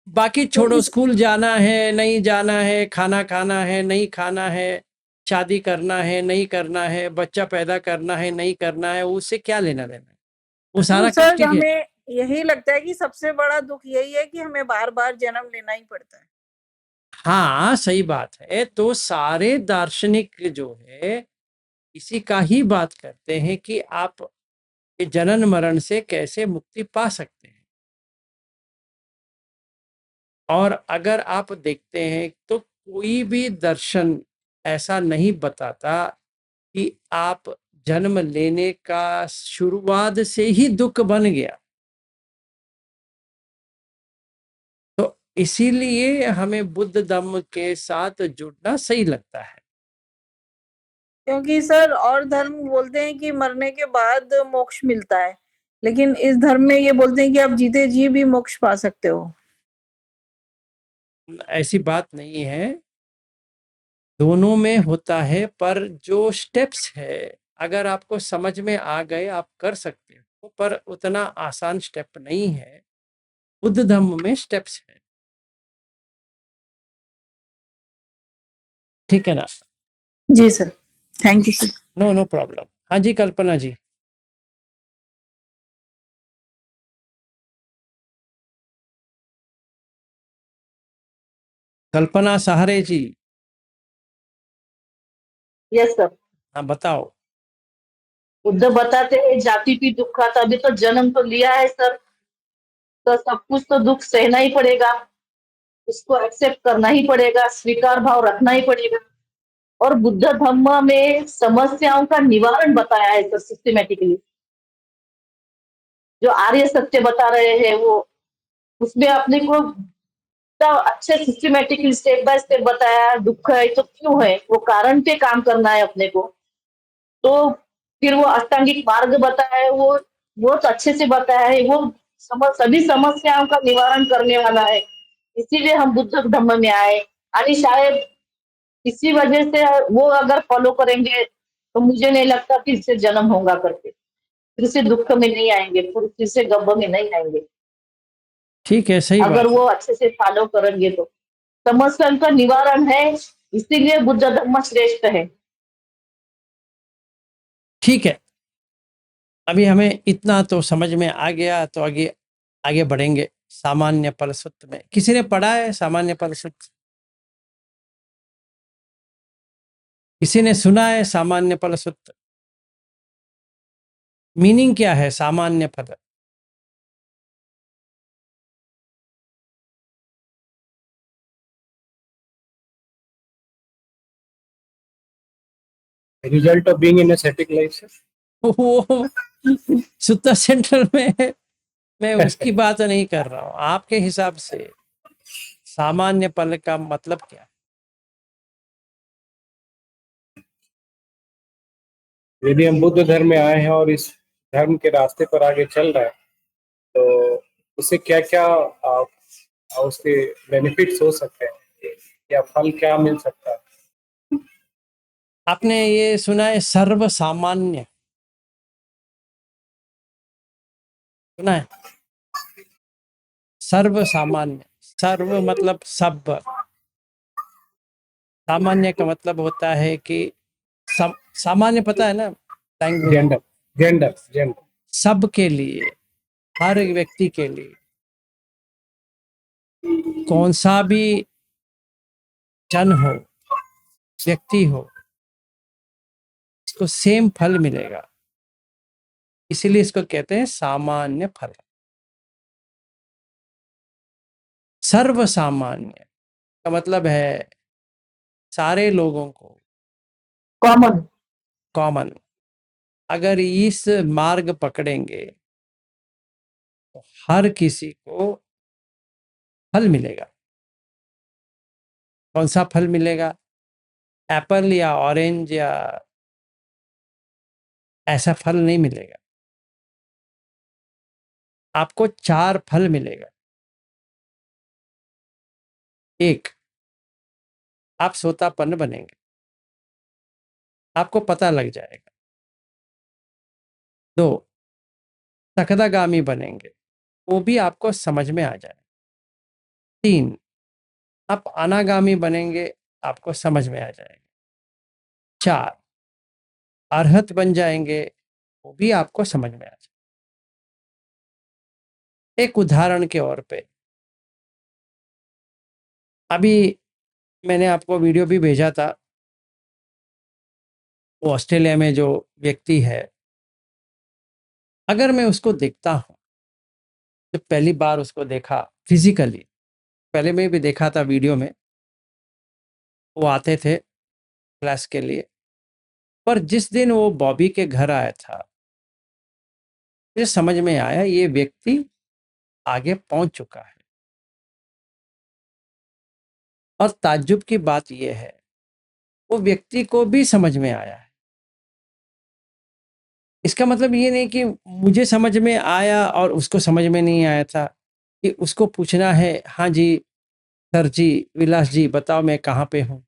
[SPEAKER 1] बाकी छोड़ो, स्कूल जाना है नहीं जाना है, खाना खाना है नहीं खाना है, शादी करना है नहीं करना है, बच्चा पैदा करना है नहीं करना है, उससे क्या लेना देना है? वो
[SPEAKER 2] तो
[SPEAKER 1] सारा कष्ट
[SPEAKER 2] सर
[SPEAKER 1] ही है।
[SPEAKER 2] हमें यही लगता है कि सबसे बड़ा दुख यही है कि हमें बार बार जन्म लेना ही पड़ता है।
[SPEAKER 1] हाँ, सही बात है। तो सारे दार्शनिक जो है इसी का ही बात करते हैं कि आप जनन मरण से कैसे मुक्ति पा सकते हैं। और अगर आप देखते हैं तो कोई भी दर्शन ऐसा नहीं बताता कि आप जन्म लेने का शुरुआत से ही दुख बन गया। तो इसीलिए हमें बुद्ध धर्म के साथ जुड़ना सही लगता है।
[SPEAKER 2] क्योंकि सर और धर्म बोलते हैं कि मरने के बाद मोक्ष मिलता है, लेकिन इस धर्म में ये बोलते हैं कि आप जीते जी भी मोक्ष पा सकते हो।
[SPEAKER 1] ऐसी बात नहीं है, दोनों में होता है, पर जो स्टेप्स है अगर आपको समझ में आ गए आप कर सकते हो, पर उतना आसान स्टेप नहीं है। बुद्ध धर्म में स्टेप्स है, ठीक है ना?
[SPEAKER 2] जी sir, thank you sir.
[SPEAKER 1] No no problem. हाँ जी कल्पना जी। कल्पना सहारे जी।
[SPEAKER 5] Yes sir.
[SPEAKER 1] हाँ बताओ।
[SPEAKER 5] बुद्ध बताते हैं जाति भी दुख आता, अभी तो जन्म तो लिया है सर, तो सब कुछ तो दुख सहना ही पड़ेगा। उसको एक्सेप्ट करना ही पड़ेगा, स्वीकार भाव रखना ही पड़ेगा। और बुद्ध धम्म में समस्याओं का निवारण बताया है सर सिस्टमेटिकली। जो आर्य सत्य बता रहे हैं वो, उसमें अपने को इतना अच्छे सिस्टमेटिकली स्टेप बाय स्टेप बताया। दुख है तो क्यों है, वो कारण पे काम करना है अपने को। तो फिर वो अष्टांगिक मार्ग बताया है, वो बहुत अच्छे से बताया है। वो सभी समस्याओं का निवारण करने वाला है, इसीलिए हम बुद्ध धम्म में आए। आणि शायद इसी वजह से वो अगर फॉलो करेंगे तो मुझे नहीं लगता कि इससे जन्म होगा करके, फिर से दुख में नहीं आएंगे, फिर से गब्ब में नहीं आएंगे
[SPEAKER 1] ठीक है, सही
[SPEAKER 5] अगर
[SPEAKER 1] बात
[SPEAKER 5] वो
[SPEAKER 1] है।
[SPEAKER 5] अच्छे से फॉलो करेंगे तो। समस्या का निवारण है, इसीलिए बुद्ध धम्म श्रेष्ठ है।
[SPEAKER 1] ठीक है, अभी हमें इतना तो समझ में आ गया, तो आगे आगे बढ़ेंगे सामान्य फल सूत्र में। किसी ने पढ़ा है सामान्य फल सूत्र? किसी ने सुना है सामान्य फल सूत्र? मीनिंग क्या है सामान्य फल?
[SPEAKER 7] Result of being in a static life, sir.
[SPEAKER 1] वो सूत्र सेंटर में मैं उसकी बात नहीं कर रहा हूं। आपके हिसाब से सामान्य फल का मतलब क्या है?
[SPEAKER 7] यदि हम बुद्ध धर्म में आए हैं और इस धर्म के रास्ते पर आगे चल रहे हैं, तो उससे क्या क्या उसके बेनिफिट्स हो सकते हैं, या फल क्या मिल सकता है?
[SPEAKER 1] आपने ये सुना है सर्व सामान्य? सुना है? सर्व सामान्य, सर्व मतलब सब, सामान्य का मतलब होता है कि सामान्य, पता है ना लैंग्वेज?
[SPEAKER 7] Gender, gender, gender.
[SPEAKER 1] सब के लिए, हर एक व्यक्ति के लिए, कौन सा भी जन हो, व्यक्ति हो, इसको सेम फल मिलेगा। इसीलिए इसको कहते हैं सामान्य फल। सर्व सामान्य का मतलब है सारे लोगों को
[SPEAKER 5] कॉमन।
[SPEAKER 1] कॉमन। अगर इस मार्ग पकड़ेंगे तो हर किसी को फल मिलेगा। कौन सा फल मिलेगा? एप्पल या ऑरेंज या ऐसा फल नहीं मिलेगा। आपको 4 फल मिलेगा। एक, आप सोतापन्न बनेंगे, आपको पता लग जाएगा। 2, सकदागामी बनेंगे, वो भी आपको समझ में आ जाएगा। 3, आप अनागामी बनेंगे, आपको समझ में आ जाएगा। 4, अरहत बन जाएंगे, वो भी आपको समझ में आ जाएगा। एक उदाहरण के ओर पे, अभी मैंने आपको वीडियो भी भेजा था। वो ऑस्ट्रेलिया में जो व्यक्ति है, अगर मैं उसको देखता हूँ, जब पहली बार उसको देखा फिजिकली, पहले मैं भी देखा था वीडियो में, वो आते थे क्लास के लिए, पर जिस दिन वो बॉबी के घर आया था, मुझे समझ में आया ये व्यक्ति आगे पहुंच चुका है। और ताज्जुब की बात यह है, वो व्यक्ति को भी समझ में आया है। इसका मतलब ये नहीं कि मुझे समझ में आया और उसको समझ में नहीं आया था, कि उसको पूछना है, हाँ जी सर जी, विलास जी बताओ मैं कहाँ पे हूँ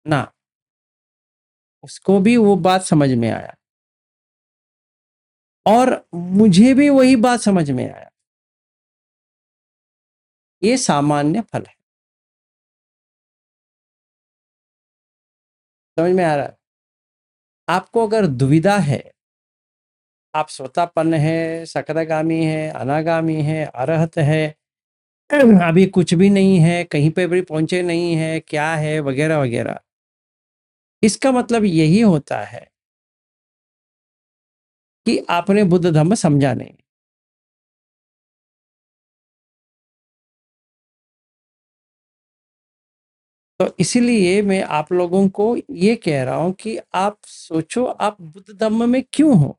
[SPEAKER 1] ना, उसको भी वो बात समझ में आया और मुझे भी वही बात समझ में आया। ये सामान्य फल है। समझ में आ रहा है? आपको अगर दुविधा है, आप सोतापन्न है, सकदागामी है, अनागामी है, अरहत है, अभी कुछ भी नहीं है, कहीं पे भी पहुंचे नहीं है, क्या है वगैरह वगैरह, इसका मतलब यही होता है कि आपने बुद्ध धर्म समझा नहीं। तो इसीलिए मैं आप लोगों को ये कह रहा हूं कि आप सोचो आप बुद्ध धम्म में क्यों हो।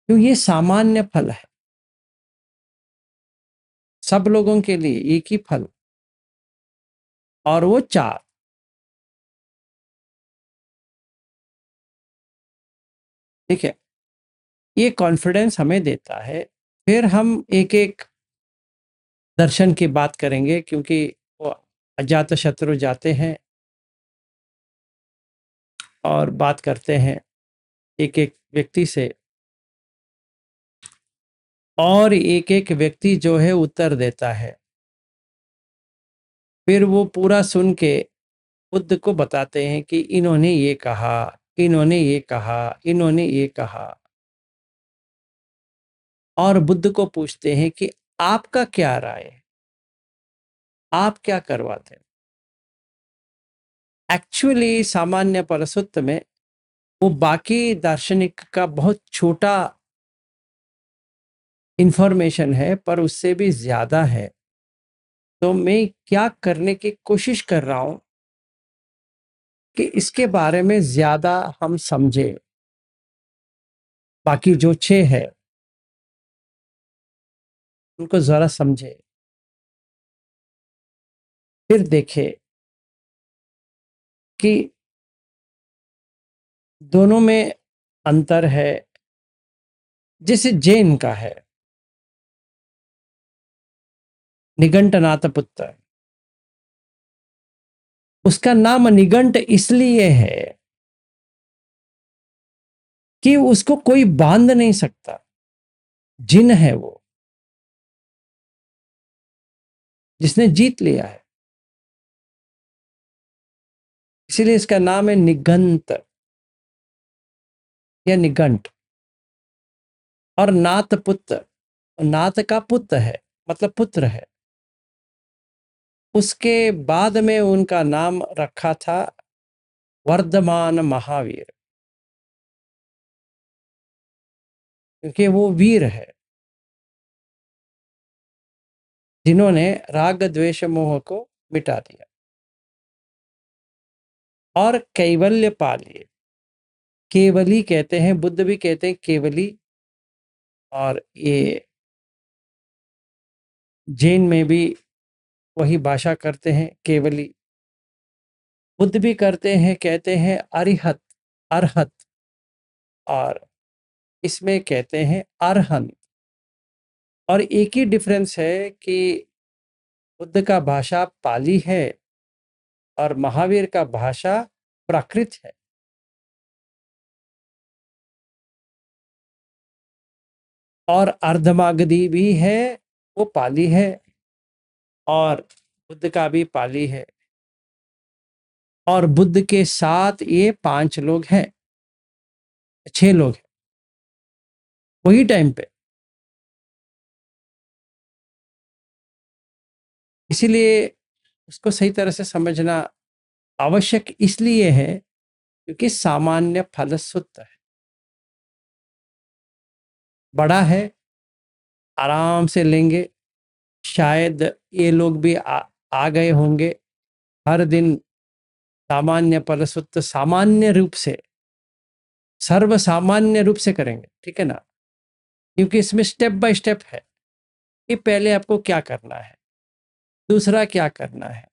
[SPEAKER 1] क्यों ये सामान्य फल है, सब लोगों के लिए एक ही फल, और वो 4। ठीक है, ये कॉन्फिडेंस हमें देता है। फिर हम एक एक दर्शन की बात करेंगे, क्योंकि वो अजात शत्रु जाते हैं और बात करते हैं एक एक व्यक्ति से, और एक एक व्यक्ति जो है उत्तर देता है। फिर वो पूरा सुन के बुद्ध को बताते हैं कि इन्होंने ये कहा, इन्होंने ये कहा, इन्होंने ये कहा, और बुद्ध को पूछते हैं कि आपका क्या राय है, आप क्या करवाते हैं। एक्चुअली सामान्य परसुत्त में वो बाकी दार्शनिक का बहुत छोटा इंफॉर्मेशन है, पर उससे भी ज्यादा है। तो मैं क्या करने की कोशिश कर रहा हूं कि इसके बारे में ज्यादा हम समझे। बाकी जो 6 है उनको जरा समझे, फिर देखे कि दोनों में अंतर है। जैसे जैन का है निगंटनाथ पुत्र, उसका नाम निगंट इसलिए है कि उसको कोई बांध नहीं सकता, जिन है वो, जिसने जीत लिया है, इसीलिए इसका नाम है निगंत या निगंट। और नाथ पुत्र, नाथ का पुत्र है, मतलब पुत्र है। उसके बाद में उनका नाम रखा था वर्धमान महावीर, क्योंकि वो वीर है जिन्होंने राग द्वेष मोह को मिटा दिया और कैवल्य पा लिए। केवली कहते हैं, बुद्ध भी कहते हैं केवली, और ये जैन में भी वही भाषा करते हैं केवली। बुद्ध भी करते हैं, कहते हैं अरिहत, अरहत, और इसमें कहते हैं अरहंत। और एक ही डिफरेंस है कि बुद्ध का भाषा पाली है और महावीर का भाषा प्राकृत है। और अर्धमागधी भी है, वो पाली है, और बुद्ध का भी पाली है। और बुद्ध के साथ ये 5 लोग हैं, 6 लोग हैं वही टाइम पे। इसीलिए उसको सही तरह से समझना आवश्यक इसलिए है क्योंकि सामान्य फलश्रुत है, बड़ा है, आराम से लेंगे। शायद ये लोग भी आ गए होंगे हर दिन सामान्य फलश्रुत, सामान्य रूप से, सर्व सामान्य रूप से करेंगे, ठीक है ना। क्योंकि इसमें स्टेप बाय स्टेप है कि पहले आपको क्या करना है, दूसरा क्या करना है,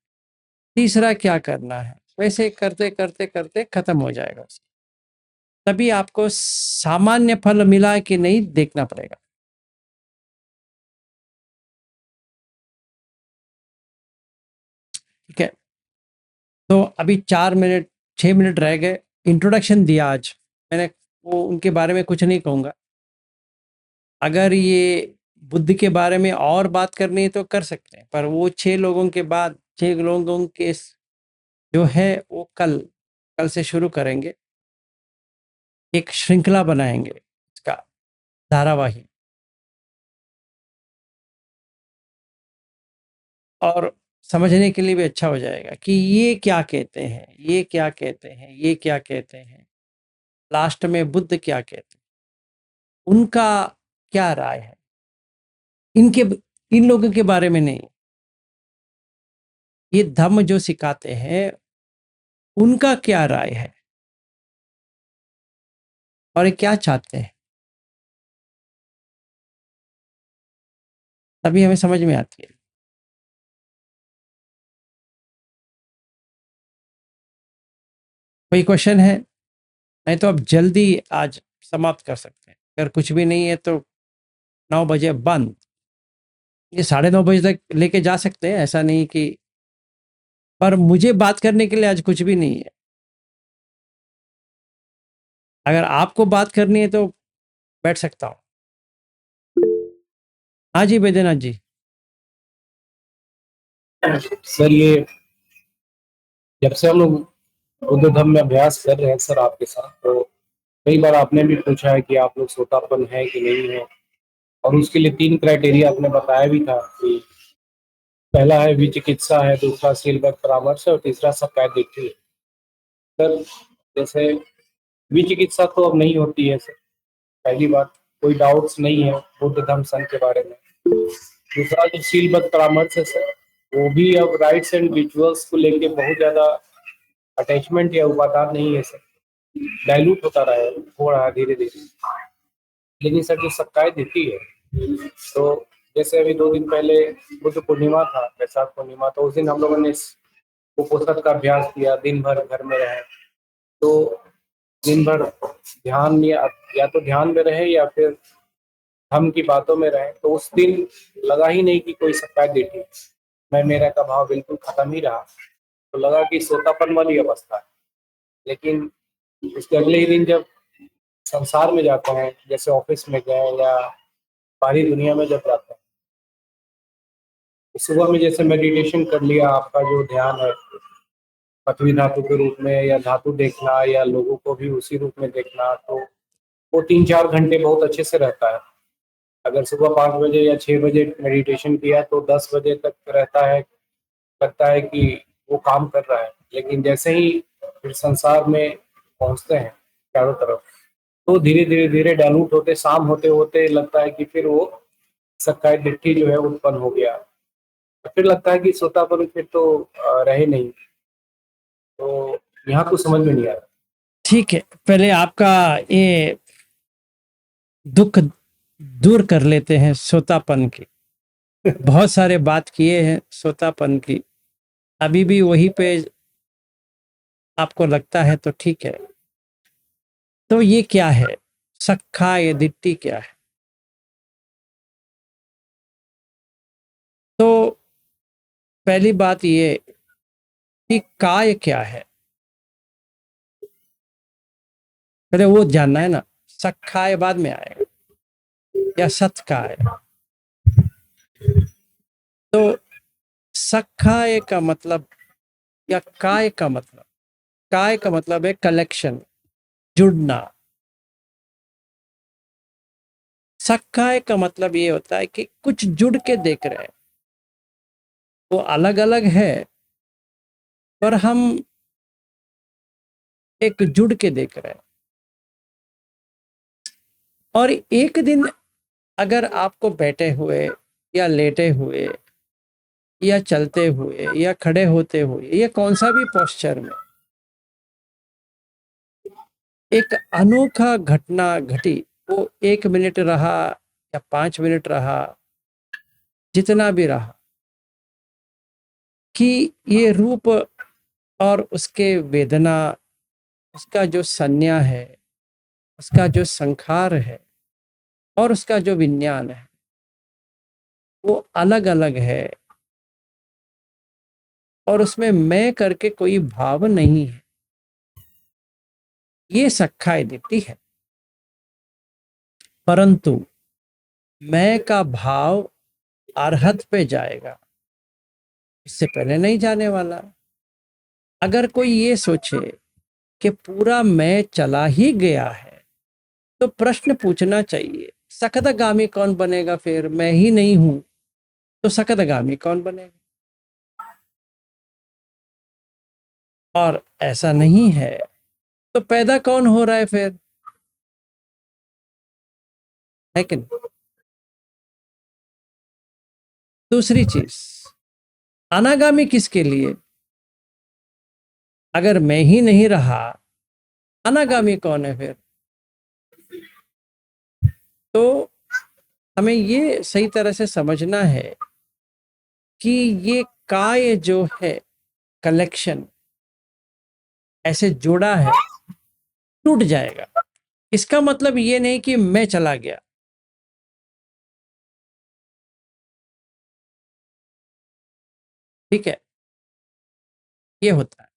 [SPEAKER 1] तीसरा क्या करना है, वैसे करते करते करते खत्म हो जाएगा। तभी आपको सामान्य फल मिला है कि नहीं देखना पड़ेगा। ठीक है, तो अभी 4 मिनट 6 मिनट रह गए। इंट्रोडक्शन दिया आज मैंने, वो उनके बारे में कुछ नहीं कहूँगा। अगर ये बुद्ध के बारे में और बात करनी है तो कर सकते हैं, पर वो 6 लोगों के बाद 6 लोगों के जो है वो कल से शुरू करेंगे। एक श्रृंखला बनाएंगे इसका, धारावाही। और समझने के लिए भी अच्छा हो जाएगा कि ये क्या कहते हैं, ये क्या कहते हैं, ये क्या कहते हैं, लास्ट में बुद्ध क्या कहते हैं, उनका क्या राय है, इन लोगों के बारे में नहीं, ये धम्म जो सिखाते हैं उनका क्या राय है और ये क्या चाहते हैं, तभी हमें समझ में आती है। कोई क्वेश्चन है? नहीं तो अब जल्दी आज समाप्त कर सकते हैं। अगर कुछ भी नहीं है तो 9 बजे बंद। ये 9:30 बजे तक लेके जा सकते हैं, ऐसा नहीं कि, पर मुझे बात करने के लिए आज कुछ भी नहीं है। अगर आपको बात करनी है तो बैठ सकता हूँ। हाँ जी बैद्यनाथ जी।
[SPEAKER 7] सर ये जब से हम लोग बुद्ध धर्म में अभ्यास कर रहे हैं सर आपके साथ, तो कई बार आपने भी पूछा है कि आप लोग सोतापन है कि नहीं है, और उसके लिए 3 क्राइटेरिया आपने बताया भी था कि पहला है विचिकित्सा है, दूसरा शीलबद्ध परामर्श है और तीसरा सकाय दिट्ठी है। सर जैसे विचिकित्सा तो अब नहीं होती है सर, पहली बात कोई डाउट्स नहीं है बुद्ध धर्म संघ के बारे में। दूसरा जो शीलबद्ध परामर्श है सर, वो भी अब राइट्स एंड रिचुअल्स को लेके बहुत ज्यादा अटैचमेंट या उपादान नहीं है सर, डाइल्यूट होता रहा है, हो रहा है धीरे धीरे। लेकिन सर जो सकाय दिट्ठी है, तो जैसे अभी 2 दिन पहले बुद्ध पूर्णिमा था, वैशाख पूर्णिमा, तो उस दिन हम लोगों ने उपोषण का अभ्यास किया, दिन भर घर में रहे। तो दिन भर ध्यान या तो ध्यान में रहे या फिर हम की बातों में रहे, तो उस दिन लगा ही नहीं कि कोई सकाय दिट्ठी। मैं मेरा का भाव बिल्कुल खत्म ही रहा, तो लगा कि सोतापन वाली अवस्था है। लेकिन उसके अगले ही दिन जब संसार में जाते हैं, जैसे ऑफिस में गए या बाहरी दुनिया में जब जाते हैं, तो सुबह में जैसे मेडिटेशन कर लिया, आपका जो ध्यान है पृथ्वी धातु के रूप में या धातु देखना या लोगों को भी उसी रूप में देखना, तो वो 3-4 घंटे बहुत अच्छे से रहता है। अगर सुबह 5 बजे या 6 बजे मेडिटेशन किया तो 10 बजे तक रहता है, लगता है कि वो काम कर रहा है। लेकिन जैसे ही फिर संसार में पहुंचते हैं चारों तरफ, तो धीरे धीरे धीरे डाइल्यूट होते, शाम होते होते लगता है कि फिर वो सकाय दिट्ठी जो है उत्पन्न हो गया। तो फिर लगता है कि सोतापन फिर तो रहे नहीं। तो यहाँ कुछ समझ में नहीं आ रहा।
[SPEAKER 1] ठीक है, पहले आपका ये दुख दूर कर लेते हैं सोतापन की। बहुत सारे बात किए हैं सोतापन की, अभी भी वही पे आपको लगता है तो ठीक है। तो ये क्या है, सखाय दिट्ठी क्या है? तो पहली बात ये कि काय क्या है, पहले वो जानना है ना। सखाय बाद में आएगा, या सत्काय। तो सखाय का मतलब या काय का मतलब, काय का मतलब है कलेक्शन, जुड़ना। सखाय का मतलब ये होता है कि कुछ जुड़ के देख रहे हैं, वो अलग अलग है पर हम एक जुड़ के देख रहे हैं। और एक दिन अगर आपको बैठे हुए या लेटे हुए या चलते हुए या खड़े होते हुए या कौन सा भी पोस्चर में एक अनोखा घटना घटी, वो 1 मिनट रहा या 5 मिनट रहा, जितना भी रहा, कि ये रूप और उसके वेदना, उसका जो संज्ञा है, उसका जो संखार है और उसका जो विज्ञान है, वो अलग अलग है और उसमें मैं करके कोई भाव नहीं है। ये सखाय दिट्ठी है। परंतु मैं का भाव अरहत पे जाएगा, इससे पहले नहीं जाने वाला। अगर कोई ये सोचे कि पूरा मैं चला ही गया है, तो प्रश्न पूछना चाहिए सकदगामी कौन बनेगा? फिर मैं ही नहीं हूं तो सकदगामी कौन बनेगा? और ऐसा नहीं है तो पैदा कौन हो रहा है फिर? है कि नहीं? दूसरी चीज, अनागामी किसके लिए? अगर मैं ही नहीं रहा, अनागामी कौन है फिर? तो हमें ये सही तरह से समझना है कि ये काय जो है कलेक्शन ऐसे जोड़ा है, टूट जाएगा। इसका मतलब ये नहीं कि मैं चला गया। ठीक है, ये होता है।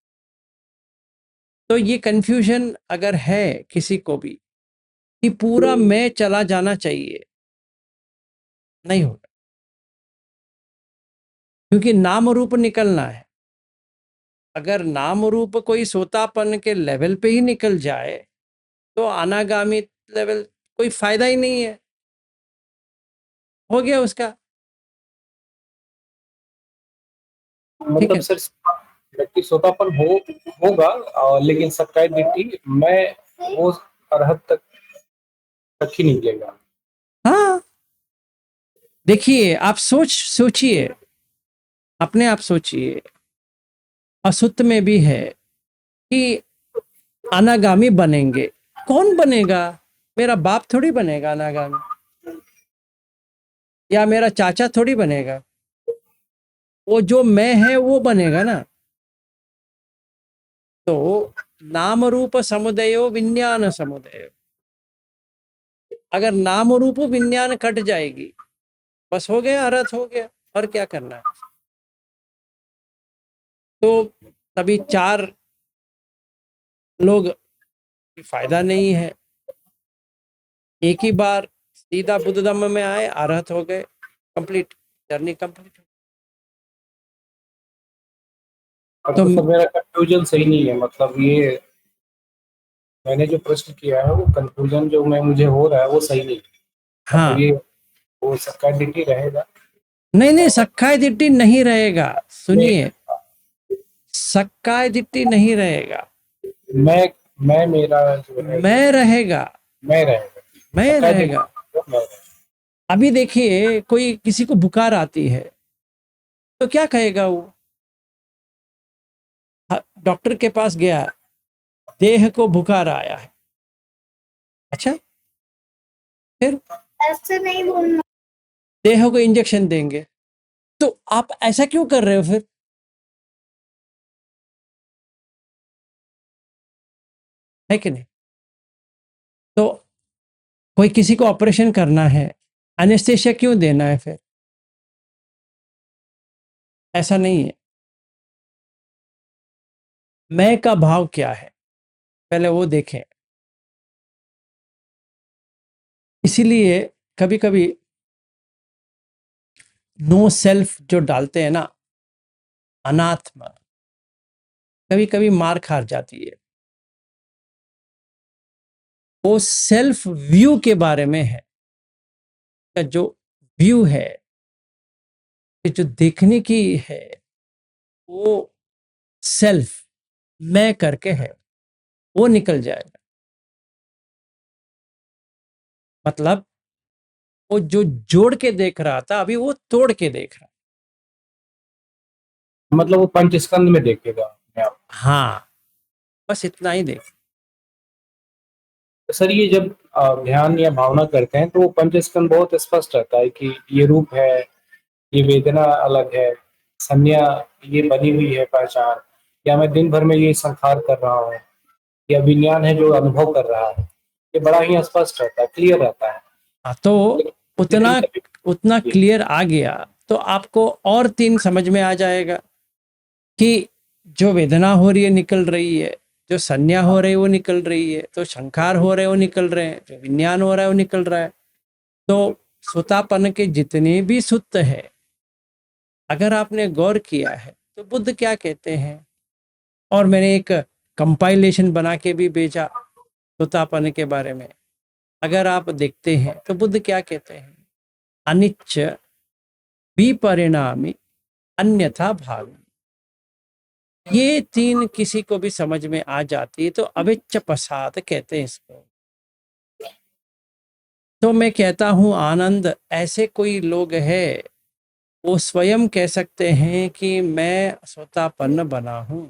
[SPEAKER 1] तो ये कंफ्यूजन अगर है किसी को भी कि पूरा मैं चला जाना चाहिए, नहीं होगा, क्योंकि नाम रूप निकलना है। अगर नाम रूप कोई सोतापन के लेवल पे ही निकल जाए तो अनागामी लेवल कोई फायदा ही नहीं है, हो गया उसका। ठीक
[SPEAKER 7] मतलब
[SPEAKER 1] है,
[SPEAKER 7] सर व्यक्ति सोतापन होगा, लेकिन सक्काय दिट्ठी मैं वो अरहत तक ही नहीं लेगा।
[SPEAKER 1] हाँ। देखिए, आप सोचिए, अपने आप सोचिए, असुत में भी है कि अनागामी बनेंगे। कौन बनेगा? मेरा बाप थोड़ी बनेगा अनागामी, या मेरा चाचा थोड़ी बनेगा। वो जो मैं है वो बनेगा ना। तो नाम रूप समुदयो विज्ञान समुदय, अगर नाम रूप विज्ञान कट जाएगी, बस हो गया, अर्थ हो गया, और क्या करना है। तो तभी चार लोग फायदा नहीं है। एक ही बार सीधा बुद्ध धम्म में आए, अर्हत हो गए, कंप्लीट, जर्नी कंप्लीट।
[SPEAKER 7] अब
[SPEAKER 1] तो
[SPEAKER 7] तो सर मेरा कंफ्यूजन सही नहीं है, मतलब ये मैंने जो प्रश्न किया है वो कंफ्यूजन जो मुझे हो रहा है वो सही नहीं है। मतलब
[SPEAKER 1] हाँ,
[SPEAKER 7] ये वो सक्काय दिट्ठी रहेगा।
[SPEAKER 1] नहीं नहीं, सक्काय दिट्ठी नहीं रहेगा। सुनिए, सक्काय दिट्ठी नहीं रहेगा,
[SPEAKER 7] मैं मैं मेरा जो है
[SPEAKER 1] मैं रहेगा,
[SPEAKER 7] मैं रहेगा।
[SPEAKER 1] मैं
[SPEAKER 7] सक्काय
[SPEAKER 1] रहेगा।
[SPEAKER 7] दिट्ठी मैं रहेगा।
[SPEAKER 1] अभी देखिए, कोई किसी को बुखार आती है तो क्या कहेगा वो? डॉक्टर के पास गया, देह को बुखार आया है। अच्छा, फिर
[SPEAKER 4] ऐसे नहीं बोलना।
[SPEAKER 1] देह को इंजेक्शन देंगे। तो आप ऐसा क्यों कर रहे हो फिर? है कि नहीं? तो कोई किसी को ऑपरेशन करना है, एनेस्थेसिया क्यों देना है फिर? ऐसा नहीं है। मैं का भाव क्या है, पहले वो देखें। इसीलिए कभी कभी नो सेल्फ जो डालते हैं ना, अनात्मा, कभी कभी मार खा जाती है। वो सेल्फ व्यू के बारे में है, जो व्यू है, जो देखने की है, वो सेल्फ मैं करके है, वो निकल जाएगा। मतलब वो जो जोड़ के देख रहा था, अभी वो तोड़ के देख रहा।
[SPEAKER 7] मतलब वो पंचस्कंद में देखेगा अपने आप।
[SPEAKER 1] हाँ, बस इतना ही देख।
[SPEAKER 7] तो सर ये जब ध्यान या भावना करते हैं तो वो पंचस्कंद बहुत स्पष्ट रहता है कि ये रूप है, ये वेदना अलग है, संज्ञा ये बनी हुई है पहचान, या मैं दिन भर में ये संखार कर रहा हूँ, या विज्ञान है जो अनुभव कर रहा है। ये बड़ा ही स्पष्ट रहता है, क्लियर रहता है।
[SPEAKER 1] हाँ, तो
[SPEAKER 7] लेकिन
[SPEAKER 1] उतना
[SPEAKER 7] कभी
[SPEAKER 1] उतना क्लियर आ गया तो आपको और तीन समझ में आ जाएगा कि जो वेदना हो रही है निकल रही है, जो संज्ञा हो रही है वो निकल रही है, तो संखार हो रहे हैं वो निकल रहे हैं, जो विज्ञान हो रहा है वो निकल रहा है। तो सुतापन के जितने भी सुत है, अगर आपने गौर किया है तो बुद्ध क्या कहते हैं, और मैंने एक कंपाइलेशन बना के भी भेजा सुतापन के बारे में। अगर आप देखते हैं तो बुद्ध क्या कहते हैं, अनिच्च विपरिणामी अन्यथा भावी। ये तीन किसी को भी समझ में आ जाती है तो अविच्छ प्रसाद कहते हैं इसको। तो मैं कहता हूं, आनंद, ऐसे कोई लोग है वो स्वयं कह सकते हैं कि मैं स्वतःपन्न बना हूं,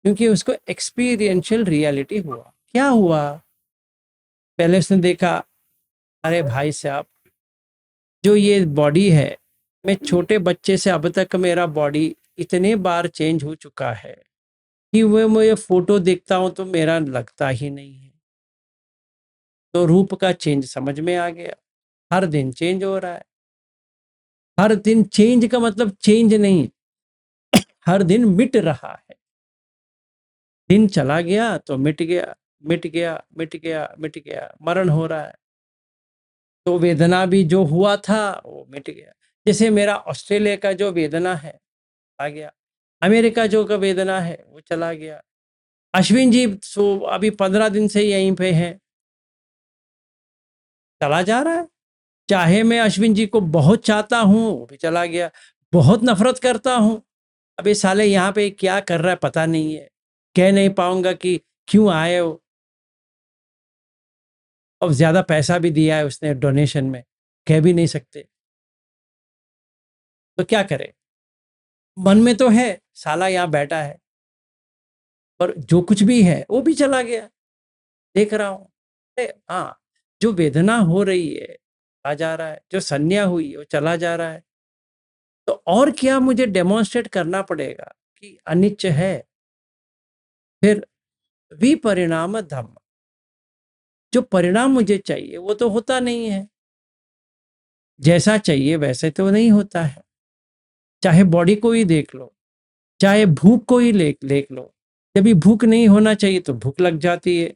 [SPEAKER 1] क्योंकि उसको एक्सपीरियंशियल रियलिटी हुआ। क्या हुआ? पहले उसने देखा, अरे भाई साहब, जो ये बॉडी है, मैं छोटे बच्चे से अब तक मेरा बॉडी इतने बार चेंज हो चुका है कि वो मुझे फोटो देखता हूं तो मेरा लगता ही नहीं है। तो रूप का चेंज समझ में आ गया, हर दिन चेंज हो रहा है। हर दिन चेंज का मतलब चेंज नहीं, हर दिन मिट रहा है। दिन चला गया तो मिट गया, मिट गया, मिट गया, मिट गया, मरण हो रहा है। तो वेदना भी जो हुआ था वो मिट गया। जैसे मेरा ऑस्ट्रेलिया का जो वेदना है आ गया, अमेरिका जो का वेदना है वो चला गया। अश्विन जी अभी 15 दिन से यहीं पे हैं, चला जा रहा है। चाहे मैं अश्विन जी को बहुत चाहता हूँ, वो भी चला गया। बहुत नफरत करता हूँ, अबे साले यहाँ पे क्या कर रहा है पता नहीं है, कह नहीं पाऊंगा कि क्यों आए हो। और ज्यादा पैसा भी दिया है उसने डोनेशन में, कह भी नहीं सकते, तो क्या करे। मन में तो है साला यहाँ बैठा है, पर जो कुछ भी है वो भी चला गया, देख रहा हूँ। हाँ, जो वेदना हो रही है आ जा रहा है, जो संज्ञा हुई वो चला जा रहा है। तो और क्या मुझे डेमोन्स्ट्रेट करना पड़ेगा कि अनित्य है। फिर विपरिणाम धम्म, जो परिणाम मुझे चाहिए वो तो होता नहीं है, जैसा चाहिए वैसे तो नहीं होता है। चाहे बॉडी को ही देख लो, चाहे भूख को ही देख लो। जब भी भूख नहीं होना चाहिए तो भूख लग जाती है,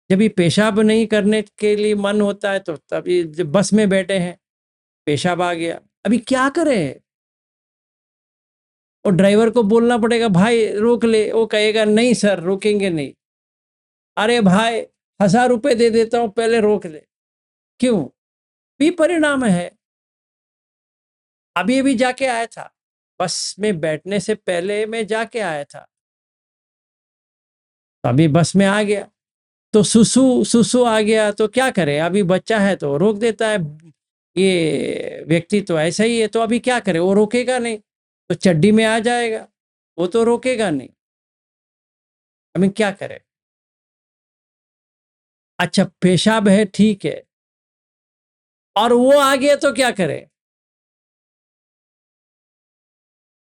[SPEAKER 1] जब भी पेशाब नहीं करने के लिए मन होता है तो तभी जब बस में बैठे हैं पेशाब आ गया, अभी क्या करें। और ड्राइवर को बोलना पड़ेगा भाई रोक ले, वो कहेगा नहीं सर रोकेंगे नहीं। अरे भाई 1000 रुपए दे देता हूं पहले रोक ले। क्यों? भी परिणाम है। अभी अभी जाके आया था, बस में बैठने से पहले मैं जाके आया था, तो अभी बस में आ गया तो सुसु सुसु आ गया, तो क्या करे। अभी बच्चा है तो रोक देता है, ये व्यक्ति तो ऐसा ही है, तो अभी क्या करे, वो रोकेगा नहीं, तो चड्डी में आ जाएगा, वो तो रोकेगा नहीं। अभी क्या करे। अच्छा पेशाब है ठीक है, और वो आ गया तो क्या करे,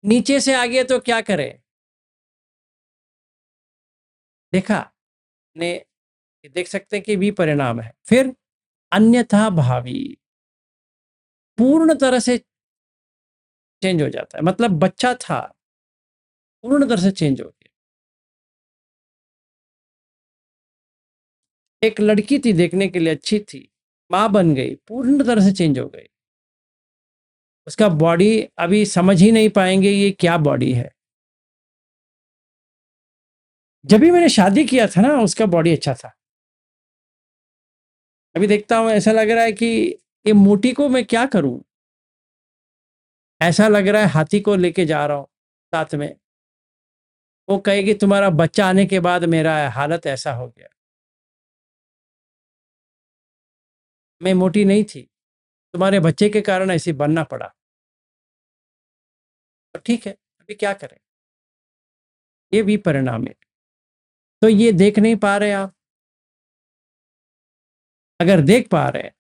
[SPEAKER 1] नीचे से आ गया तो क्या करे। देखा ने, देख सकते हैं कि भी परिणाम है। फिर अन्यथा भावी, पूर्ण तरह से चेंज हो जाता है। मतलब बच्चा था, पूर्ण तरह से चेंज हो गया। एक लड़की थी, देखने के लिए अच्छी थी, मां बन गई, पूर्ण तरह से चेंज हो गई। उसका बॉडी अभी समझ ही नहीं पाएंगे ये क्या बॉडी है। जब भी मैंने शादी किया था ना उसका बॉडी अच्छा था, अभी देखता हूं ऐसा लग रहा है कि ये मोटी को मैं क्या करूं। ऐसा लग रहा है हाथी को लेके जा रहा हूं साथ में, वो कहेगी तुम्हारा बच्चा आने के बाद मेरा हालत ऐसा हो गया। मैं मोटी नहीं थी, तुम्हारे बच्चे के कारण ऐसे बनना पड़ा। तो ठीक है, अभी क्या करें, ये भी परिणाम है। तो ये देख नहीं पा रहे आप, अगर देख पा रहे हैं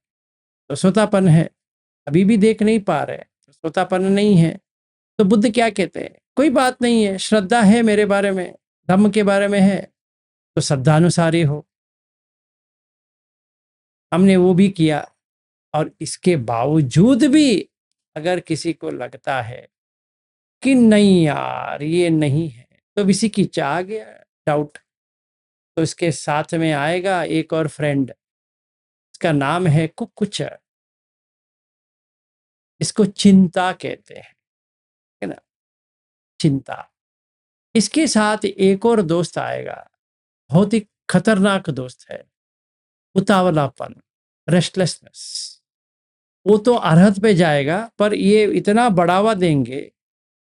[SPEAKER 1] तो श्रोतापन है, अभी भी देख नहीं पा रहे तो श्रोतापन नहीं है। तो बुद्ध क्या कहते हैं, कोई बात नहीं है, श्रद्धा है मेरे बारे में, धम्म के बारे में है, तो श्रद्धानुसार ही हो। हमने वो भी किया, और इसके बावजूद भी अगर किसी को लगता है कि नहीं यार ये नहीं है, तो किसी की चाह गया डाउट, तो इसके साथ में आएगा एक और फ्रेंड, इसका नाम है कुकुच। इसको चिंता कहते हैं, है ना, चिंता। इसके साथ एक और दोस्त आएगा, बहुत ही खतरनाक दोस्त है, उतावलापन, रेस्टलेसनेस। वो तो अरहत पे जाएगा, पर ये इतना बढ़ावा देंगे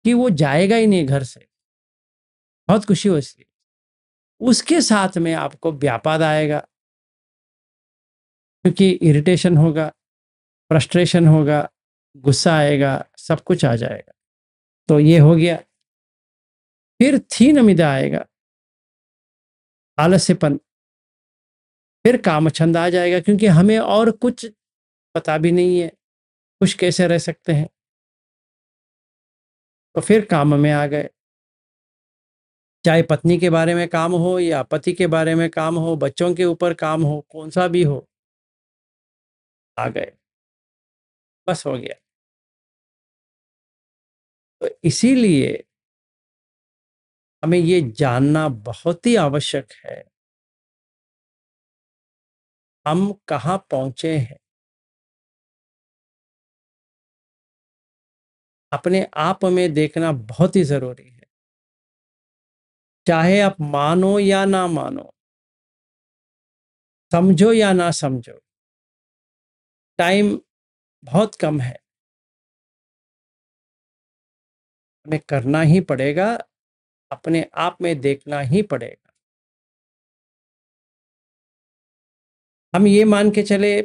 [SPEAKER 1] कि वो जाएगा ही नहीं घर से। बहुत खुशी हो इसलिए। उसके साथ में आपको व्यापाद आएगा, क्योंकि इरिटेशन होगा, फ्रस्ट्रेशन होगा, गुस्सा आएगा, सब कुछ आ जाएगा। तो ये हो गया। फिर थीनमिद्धा आएगा, आलस्यपन। फिर कामछंद आ जाएगा, क्योंकि हमें और कुछ पता भी नहीं है, खुश कैसे रह सकते हैं। तो फिर काम में आ गए, चाहे पत्नी के बारे में काम हो या पति के बारे में काम हो, बच्चों के ऊपर काम हो, कौन सा भी हो, आ गए, बस हो गया। तो इसीलिए हमें ये जानना बहुत ही आवश्यक है, हम कहाँ पहुंचे हैं। अपने आप में देखना बहुत ही जरूरी है, चाहे आप मानो या ना मानो, समझो या ना समझो, टाइम बहुत कम है, हमें करना ही पड़ेगा, अपने आप में देखना ही पड़ेगा। हम ये मान के चले,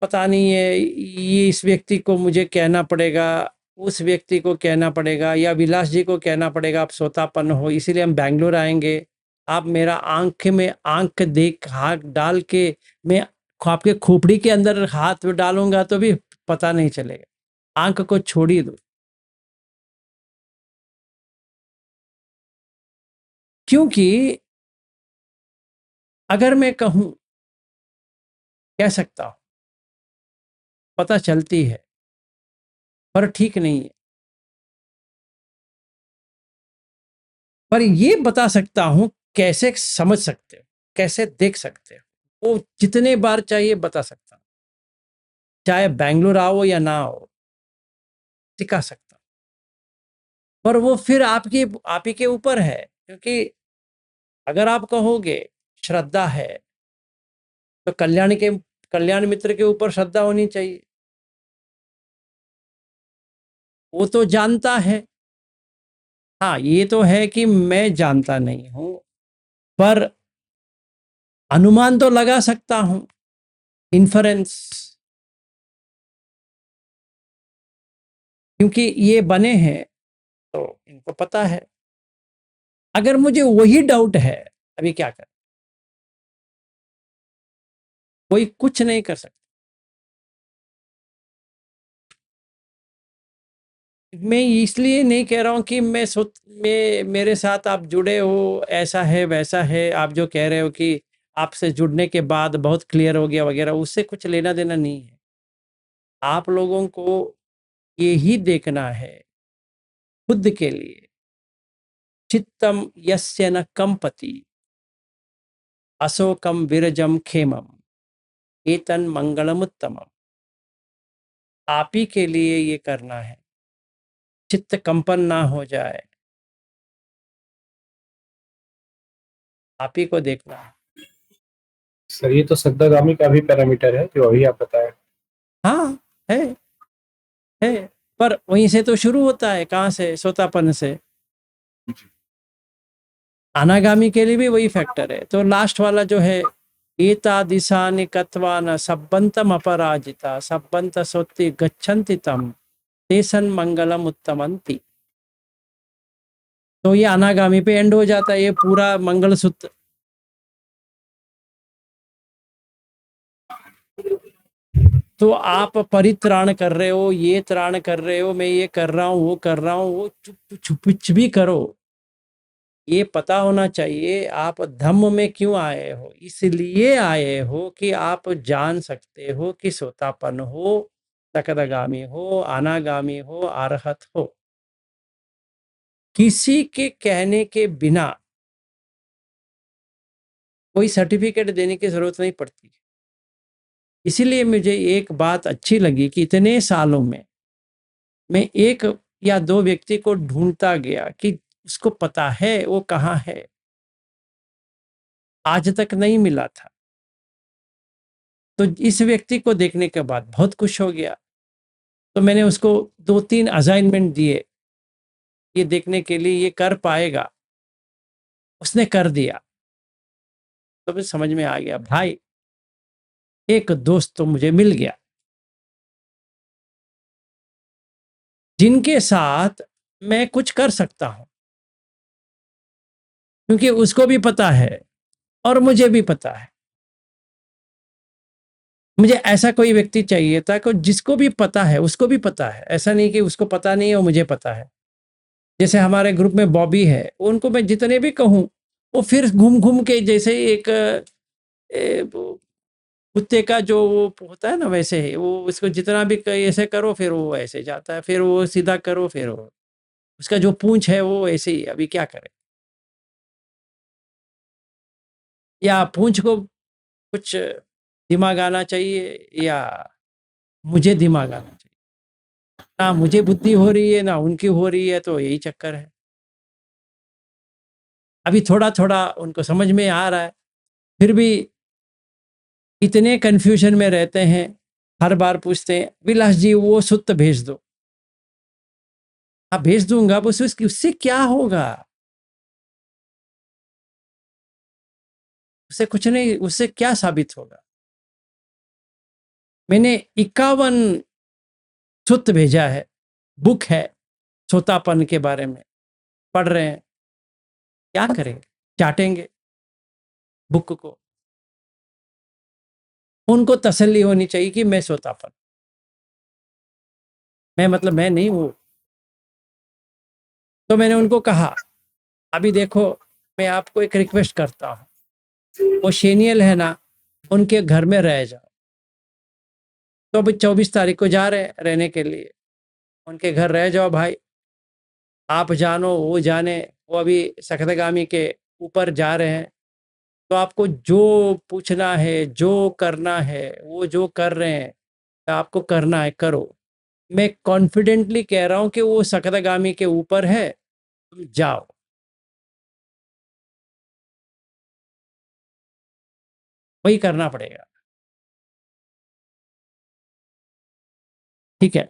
[SPEAKER 1] पता नहीं है, ये इस व्यक्ति को मुझे कहना पड़ेगा, उस व्यक्ति को कहना पड़ेगा, या विलास जी को कहना पड़ेगा आप सोतापन हो, इसीलिए हम बैंगलोर आएंगे। आप मेरा आंख में आंख देख हाथ डाल के मैं आपके खोपड़ी के अंदर हाथ डालूंगा तो भी पता नहीं चलेगा, आंख को छोड़ ही दो। क्योंकि अगर मैं कहूं, कह सकता हूं, पता चलती है, पर ठीक नहीं है। पर ये बता सकता हूं, कैसे समझ सकते हो, कैसे देख सकते हो, वो जितने बार चाहिए बता सकता हूं, चाहे बैंगलोर आओ या ना आओ, सिखा सकता हूं। पर वो फिर आप ही के ऊपर है, क्योंकि अगर आप कहोगे श्रद्धा है, तो कल्याण मित्र के ऊपर श्रद्धा होनी चाहिए, वो तो जानता है। हाँ, ये तो है कि मैं जानता नहीं हूं, पर अनुमान तो लगा सकता हूं, इन्फरेंस, क्योंकि ये बने हैं तो इनको पता है। अगर मुझे वही डाउट है, अभी क्या करें, कोई कुछ नहीं कर सकता। मैं इसलिए नहीं कह रहा हूं कि मेरे साथ आप जुड़े हो, ऐसा है वैसा है, आप जो कह रहे हो कि आपसे जुड़ने के बाद बहुत क्लियर हो गया वगैरह, उससे कुछ लेना देना नहीं है। आप लोगों को यही देखना है खुद के लिए, चित्तम यस्य न कंपति अशोकम विरजम खेमम एतन मंगलमुत्तमम। आप ही के लिए ये करना है, चित्त कंपन ना हो जाए, आप ही को देखना है।
[SPEAKER 7] सर ये तो सद्दागामी का भी पैरामीटर है जो अभी आप बताए।
[SPEAKER 1] हाँ, है, पर वहीं से तो शुरू होता है, कहाँ से, सोतापन से। अनागामी के लिए भी वही फैक्टर है। तो लास्ट वाला जो है, एता दिशानि कत्वा न सब्बंतम अपराजिता सब्बंत सोत्ति गच्छन्ति तम तेसन मंगलम उत्तमंती। तो ये अनागामी पे एंड हो जाता है, ये पूरा मंगल सूत्र। तो आप परित्राण कर रहे हो, ये त्राण कर रहे हो, मैं ये कर रहा हूँ, वो कर रहा हूँ, वो कुछ भी करो, ये पता होना चाहिए आप धम्म में क्यों आए हो। इसलिए आए हो कि आप जान सकते हो कि सोतापन हो, सकदगामी हो, अनागामी हो, अरहत हो। किसी के कहने के बिना कोई सर्टिफिकेट देने की जरूरत नहीं पड़ती। इसीलिए मुझे एक बात अच्छी लगी कि इतने सालों में मैं एक या दो व्यक्ति को ढूंढता गया कि उसको पता है वो कहाँ है, आज तक नहीं मिला था। तो इस व्यक्ति को देखने के बाद बहुत खुश हो गया। तो मैंने उसको 2-3 असाइनमेंट दिए, ये देखने के लिए ये कर पाएगा, उसने कर दिया। तो मुझे समझ में आ गया, भाई एक दोस्त तो मुझे मिल गया। जिनके साथ मैं कुछ कर सकता हूँ, क्योंकि उसको भी पता है और मुझे भी पता है। मुझे ऐसा कोई व्यक्ति चाहिए था कि जिसको भी पता है, उसको भी पता है, ऐसा नहीं कि उसको पता नहीं है और मुझे पता है। जैसे हमारे ग्रुप में बॉबी है, उनको मैं जितने भी कहूँ वो फिर घूम घूम के जैसे एक कुत्ते का जो वो होता है ना, वैसे है वो। उसको जितना भी ऐसे करो फिर वो ऐसे जाता है, फिर वो सीधा करो फिर वो, उसका जो पूंछ है वो ऐसे ही। अभी क्या करे, या पूंछ को कुछ दिमाग आना चाहिए या मुझे दिमाग आना चाहिए। ना मुझे बुद्धि हो रही है ना उनकी हो रही है, तो यही चक्कर है। अभी थोड़ा थोड़ा उनको समझ में आ रहा है, फिर भी इतने कंफ्यूजन में रहते हैं। हर बार पूछते हैं, विलास जी वो सुत्त भेज दो। हाँ भेज दूंगा, बस उससे क्या होगा? उससे कुछ नहीं, उससे क्या साबित होगा? मैंने 51 सुत्त भेजा है, बुक है सोतापन के बारे में, पढ़ रहे हैं। क्या करेंगे? चाटेंगे बुक को। उनको तसल्ली होनी चाहिए कि मैं सोतापन, मैं मतलब मैं नहीं हूँ। तो मैंने उनको कहा, अभी देखो मैं आपको एक रिक्वेस्ट करता हूँ, वो शेनियल है ना, उनके घर में रह जाओ। तो अभी 24 तारीख को जा रहे हैं रहने के लिए, उनके घर रह जाओ भाई। आप जानो वो जाने, वो अभी सखदगामी के ऊपर जा रहे हैं। तो आपको जो पूछना है, जो करना है, वो जो कर रहे हैं आपको करना है, करो। मैं कॉन्फिडेंटली कह रहा हूं कि वो सखदगामी के ऊपर है, तुम जाओ। वही करना पड़ेगा, ठीक है।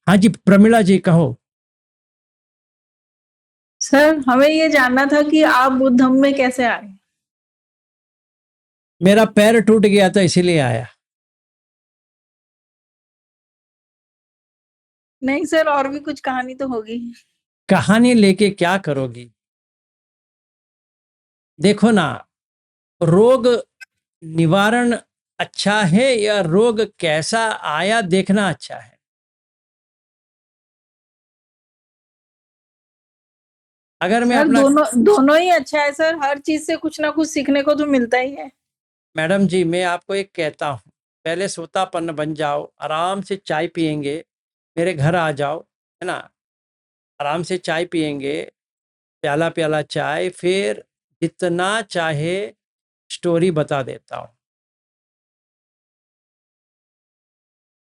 [SPEAKER 1] हाँ जी प्रमिला जी कहो।
[SPEAKER 2] सर हमें ये जानना था कि आप बुद्ध धम्म में कैसे आए?
[SPEAKER 1] मेरा पैर टूट गया था इसीलिए आया।
[SPEAKER 2] नहीं सर, और भी कुछ कहानी तो होगी।
[SPEAKER 1] कहानी लेके क्या करोगी? देखो ना, रोग निवारण अच्छा है या रोग कैसा आया देखना अच्छा है? अगर मैं
[SPEAKER 2] सर
[SPEAKER 1] अपना,
[SPEAKER 2] दोनों ही अच्छा है सर, हर चीज से कुछ ना कुछ सीखने को तो मिलता ही है।
[SPEAKER 1] मैडम जी मैं आपको एक कहता हूँ, पहले सोतापन्न बन जाओ, आराम से चाय पियेंगे, मेरे घर आ जाओ, है ना, आराम से चाय पियेंगे, प्याला प्याला चाय, फिर जितना चाहे स्टोरी बता देता हूँ।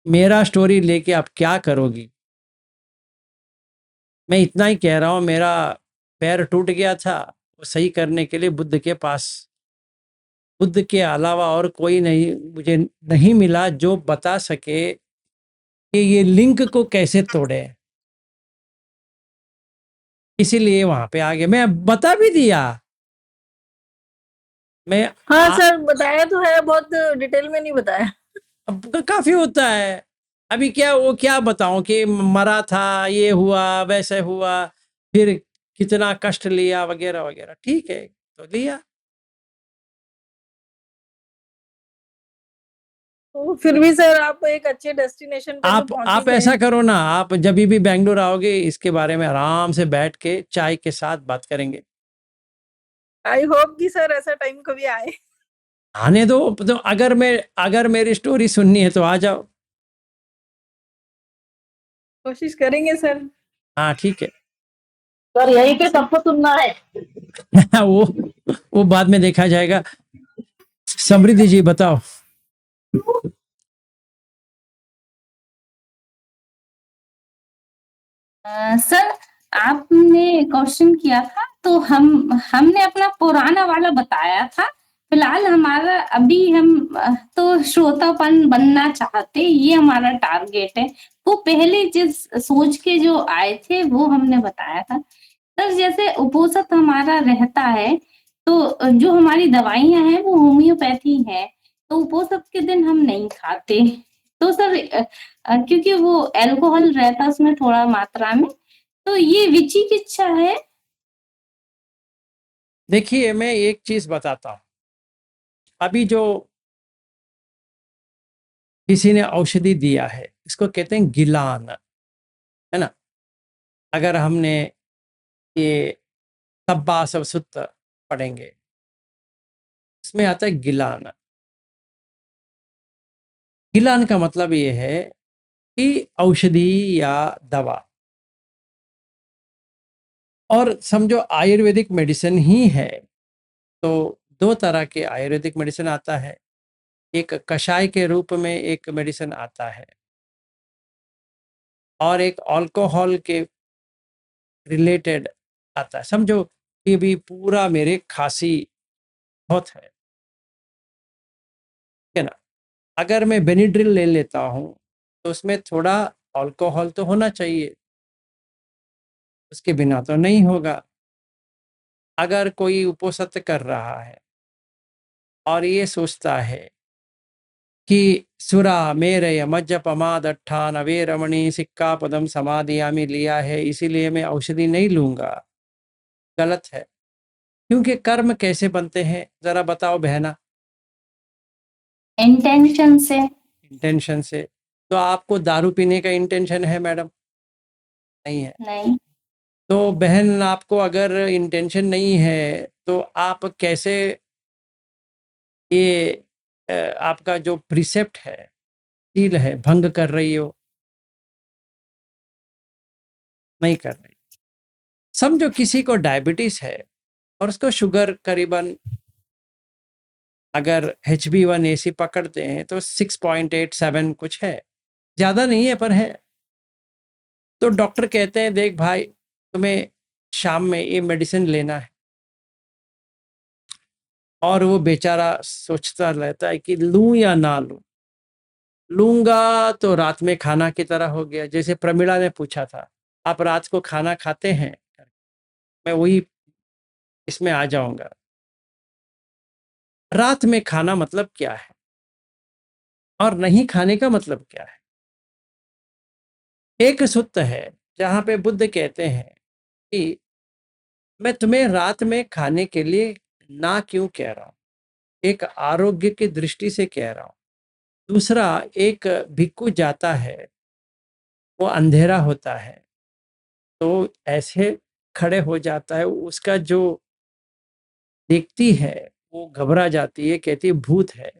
[SPEAKER 1] मेरा स्टोरी लेके आप क्या करोगी? मैं इतना ही कह रहा हूँ, मेरा पैर टूट गया था, वो सही करने के लिए बुद्ध के पास, बुद्ध के अलावा और कोई नहीं मुझे नहीं मिला जो बता सके कि ये लिंक को कैसे तोड़े। इसीलिए वहां पे आ गया, मैं बता भी दिया। मैं
[SPEAKER 2] हाँ सर बताया तो है, बहुत डिटेल में नहीं बताया।
[SPEAKER 1] काफी होता है। अभी क्या वो क्या बताऊं कि मरा था, ये हुआ वैसे हुआ, फिर कितना कष्ट लिया वगैरह वगैरह। ठीक है तो लिया।
[SPEAKER 2] तो फिर भी सर आप एक अच्छे डेस्टिनेशन पे तो पहुंच ही
[SPEAKER 1] आप
[SPEAKER 2] गए।
[SPEAKER 1] ऐसा करो ना, आप जब भी बेंगलुरु आओगे इसके बारे में आराम से बैठ के चाय के साथ बात करेंगे।
[SPEAKER 2] आई होप कि सर ऐसा टाइम कभी आए।
[SPEAKER 1] आने दो, तो अगर मेरी स्टोरी सुननी है तो आ जाओ।
[SPEAKER 2] कोशिश करेंगे सर।
[SPEAKER 1] हाँ ठीक है।
[SPEAKER 5] सर यहीं पे सबको सुनना है।
[SPEAKER 1] वो बाद में देखा जाएगा। समृद्धि जी बताओ।
[SPEAKER 6] सर आपने क्वेश्चन किया था तो हमने अपना पुराना वाला बताया था। फिलहाल हमारा अभी हम तो श्रोतापन बनना चाहते, ये हमारा टारगेट है। वो पहले जिस सोच के जो आए थे वो हमने बताया था। सर जैसे उपोषित हमारा रहता है तो जो हमारी दवाइयां हैं वो होम्योपैथी है, तो उपोषित के दिन हम नहीं खाते। तो सर क्योंकि वो अल्कोहल रहता है उसमें थोड़ा मात्रा में, तो ये विचिकित्सा है?
[SPEAKER 1] देखिए, मैं एक चीज बताता हूँ। अभी जो किसी ने औषधि दिया है, इसको कहते हैं गिलान, है ना। अगर हमने ये तब्बा सब सुत्त पढ़ेंगे, इसमें आता है गिलान। गिलान का मतलब ये है कि औषधि या दवा, और समझो आयुर्वेदिक मेडिसिन ही है तो दो तरह के आयुर्वेदिक मेडिसिन आता है। एक कषाय के रूप में एक मेडिसिन आता है, और एक अल्कोहल के रिलेटेड आता है। समझो कि भी पूरा मेरे खांसी बहुत है ना, अगर मैं बेनिड्रिल ले लेता हूँ तो उसमें थोड़ा अल्कोहल तो होना चाहिए, उसके बिना तो नहीं होगा। अगर कोई उपवास कर रहा है और ये सोचता है कि सुरा मेरय मज्जपमादट्ठान अवेरमणि सिक्कापदम समाधियामी लिया है, इसीलिए मैं औषधि नहीं लूंगा, गलत है। क्योंकि कर्म कैसे बनते हैं जरा बताओ बहना?
[SPEAKER 6] इंटेंशन से।
[SPEAKER 1] इंटेंशन से। तो आपको दारू पीने का इंटेंशन है मैडम? नहीं है।
[SPEAKER 6] नहीं।
[SPEAKER 1] तो बहन, आपको अगर इंटेंशन नहीं है तो आप कैसे ये आपका जो प्रिसेप्ट है, शील है, भंग कर रही हो? नहीं कर रही। समझो किसी को डायबिटीज है और उसको शुगर करीबन, अगर HB1AC पकड़ते हैं तो 6.87 कुछ है, ज़्यादा नहीं है पर है। तो डॉक्टर कहते हैं देख भाई, तुम्हें शाम में ये मेडिसिन लेना है, और वो बेचारा सोचता रहता है कि लूं या ना लूं। लूंगा तो रात में खाना की तरह हो गया। जैसे प्रमिला ने पूछा था, आप रात को खाना खाते हैं? मैं वही इसमें आ जाऊंगा। रात में खाना मतलब क्या है और नहीं खाने का मतलब क्या है? एक सूत्र है जहां पे बुद्ध कहते हैं कि मैं तुम्हें रात में खाने के लिए ना क्यों कह रहा हूं, एक आरोग्य की दृष्टि से कह रहा हूं। दूसरा, एक भिक्खु जाता है, वो अंधेरा होता है तो ऐसे खड़े हो जाता है, उसका जो देखती है वो घबरा जाती है, कहती है भूत है।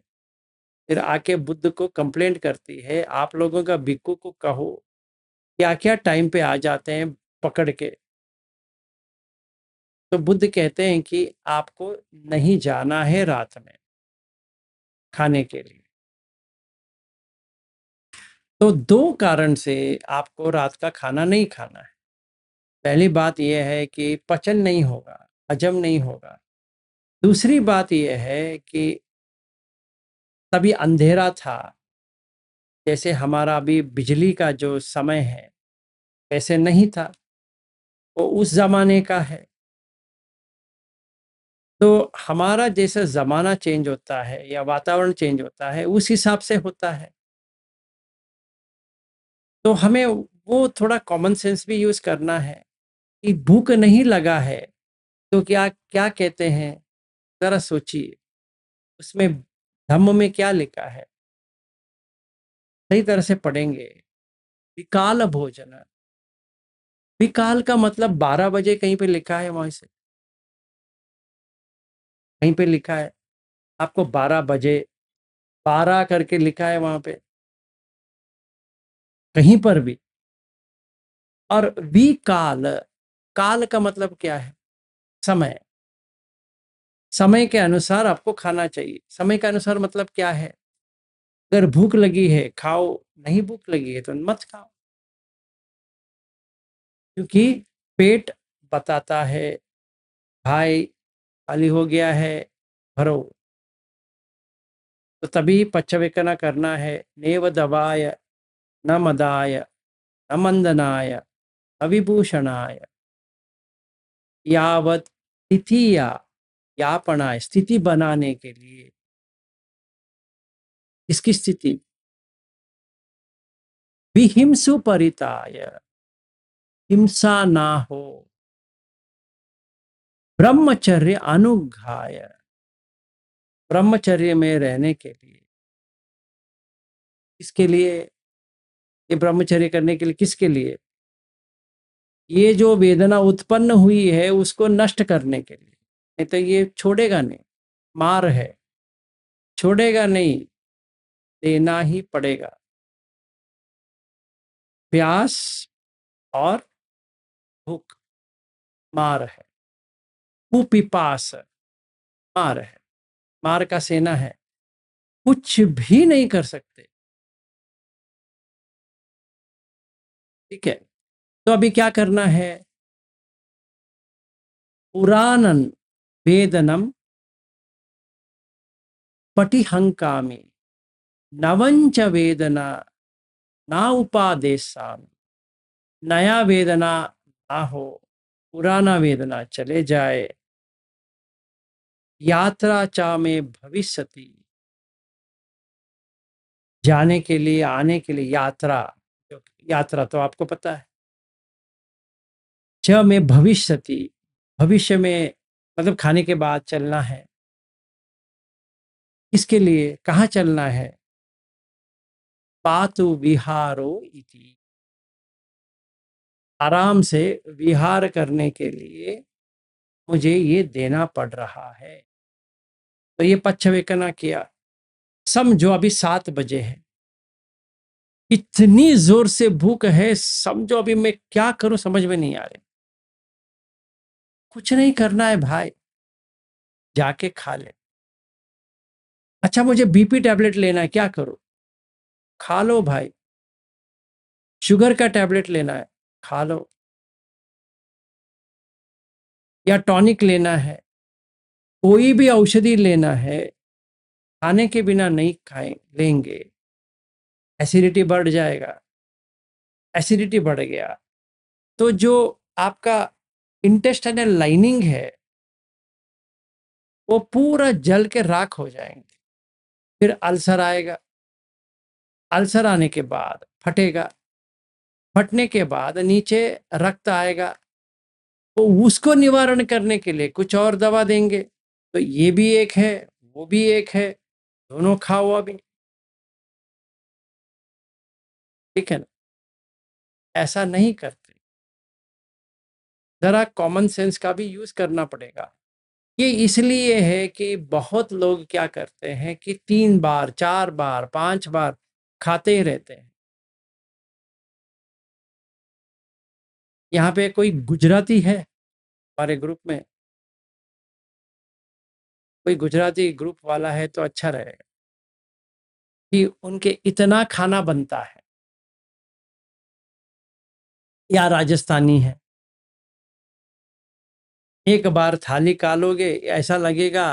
[SPEAKER 1] फिर आके बुद्ध को कंप्लेंट करती है, आप लोगों का भिक्खु को कहो क्या क्या टाइम पे आ जाते हैं पकड़ के। तो बुद्ध कहते हैं कि आपको नहीं जाना है रात में खाने के लिए। तो दो कारण से आपको रात का खाना नहीं खाना है। पहली बात यह है कि पचन नहीं होगा, हजम नहीं होगा। दूसरी बात यह है कि तभी अंधेरा था, जैसे हमारा अभी बिजली का जो समय है वैसे नहीं था, वो उस जमाने का है। तो हमारा जैसा ज़माना चेंज होता है या वातावरण चेंज होता है, उस हिसाब से होता है। तो हमें वो थोड़ा कॉमन सेंस भी यूज़ करना है कि भूख नहीं लगा है तो क्या क्या कहते हैं, ज़रा सोचिए। उसमें धम्म में क्या लिखा है, सही तरह से पढ़ेंगे। विकाल भोजन, विकाल का मतलब 12 बजे कहीं पे लिखा है, वहाँ से कहीं पे लिखा है आपको 12 बजे, 12 करके लिखा है वहाँ पे कहीं पर भी। और विकाल, काल का मतलब क्या है? समय। समय के अनुसार आपको खाना चाहिए। समय के अनुसार मतलब क्या है? अगर भूख लगी है खाओ, नहीं भूख लगी है तो मत खाओ। क्योंकि पेट बताता है भाई खाली हो गया है, भरो। तो तभी पच्चवेकना करना है। नेव दवाय न मदाय न मंदनाय अविभूषणाय यावत स्थिति या यापनाय, स्थिति बनाने के लिए। इसकी स्थिति विहिंसु परिताय, हिंसा ना हो, ब्रह्मचर्य अनुघाय, ब्रह्मचर्य में रहने के लिए, इसके लिए, ये ब्रह्मचर्य करने के लिए, किसके लिए? ये जो वेदना उत्पन्न हुई है उसको नष्ट करने के लिए, नहीं तो ये छोड़ेगा नहीं, मार है, छोड़ेगा नहीं, देना ही पड़ेगा। प्यास और भूख मार है, कुपिपास मार है, मार का सेना है, कुछ भी नहीं कर सकते। ठीक है, तो अभी क्या करना है? पुराणन वेदनम पटिहंकामी, नवंच वेदना ना उपादेशामी, नया वेदना ना हो, पुराना वेदना चले जाए। यात्रा चा में भविष्यति, जाने के लिए, आने के लिए, यात्रा, यात्रा तो आपको पता है। च में भविष्यति, भविष्य में मतलब खाने के बाद चलना है। इसके लिए कहाँ चलना है? पातु विहारो इति, आराम से विहार करने के लिए मुझे ये देना पड़ रहा है। तो ये पच्छवेकना किया। समझो अभी 7 बजे है, इतनी जोर से भूख है, समझो अभी मैं क्या करूं समझ में नहीं आ रहा। कुछ नहीं करना है भाई, जाके खा ले। अच्छा मुझे बीपी टैबलेट लेना है, क्या करूं? खा लो भाई। शुगर का टैबलेट लेना है, खा लो। या टॉनिक लेना है, कोई भी औषधि लेना है, खाने के बिना नहीं खाएं लेंगे, एसिडिटी बढ़ जाएगा। एसिडिटी बढ़ गया तो जो आपका इंटेस्टाइनल लाइनिंग है वो पूरा जल के राख हो जाएंगे। फिर अल्सर आएगा, अल्सर आने के बाद फटेगा, फटने के बाद नीचे रक्त आएगा, तो उसको निवारण करने के लिए कुछ और दवा देंगे। तो ये भी एक है, वो भी एक है, दोनों खाओ अभी। ठीक है ना? ऐसा नहीं करते, जरा कॉमन सेंस का भी यूज करना पड़ेगा। ये इसलिए है कि बहुत लोग क्या करते हैं कि 3 बार 4 बार 5 बार खाते ही रहते हैं। यहाँ पे कोई गुजराती है हमारे ग्रुप में? कोई गुजराती ग्रुप वाला है तो अच्छा रहेगा कि उनके इतना खाना बनता है। या राजस्थानी है, एक बार थाली खालोगे ऐसा लगेगा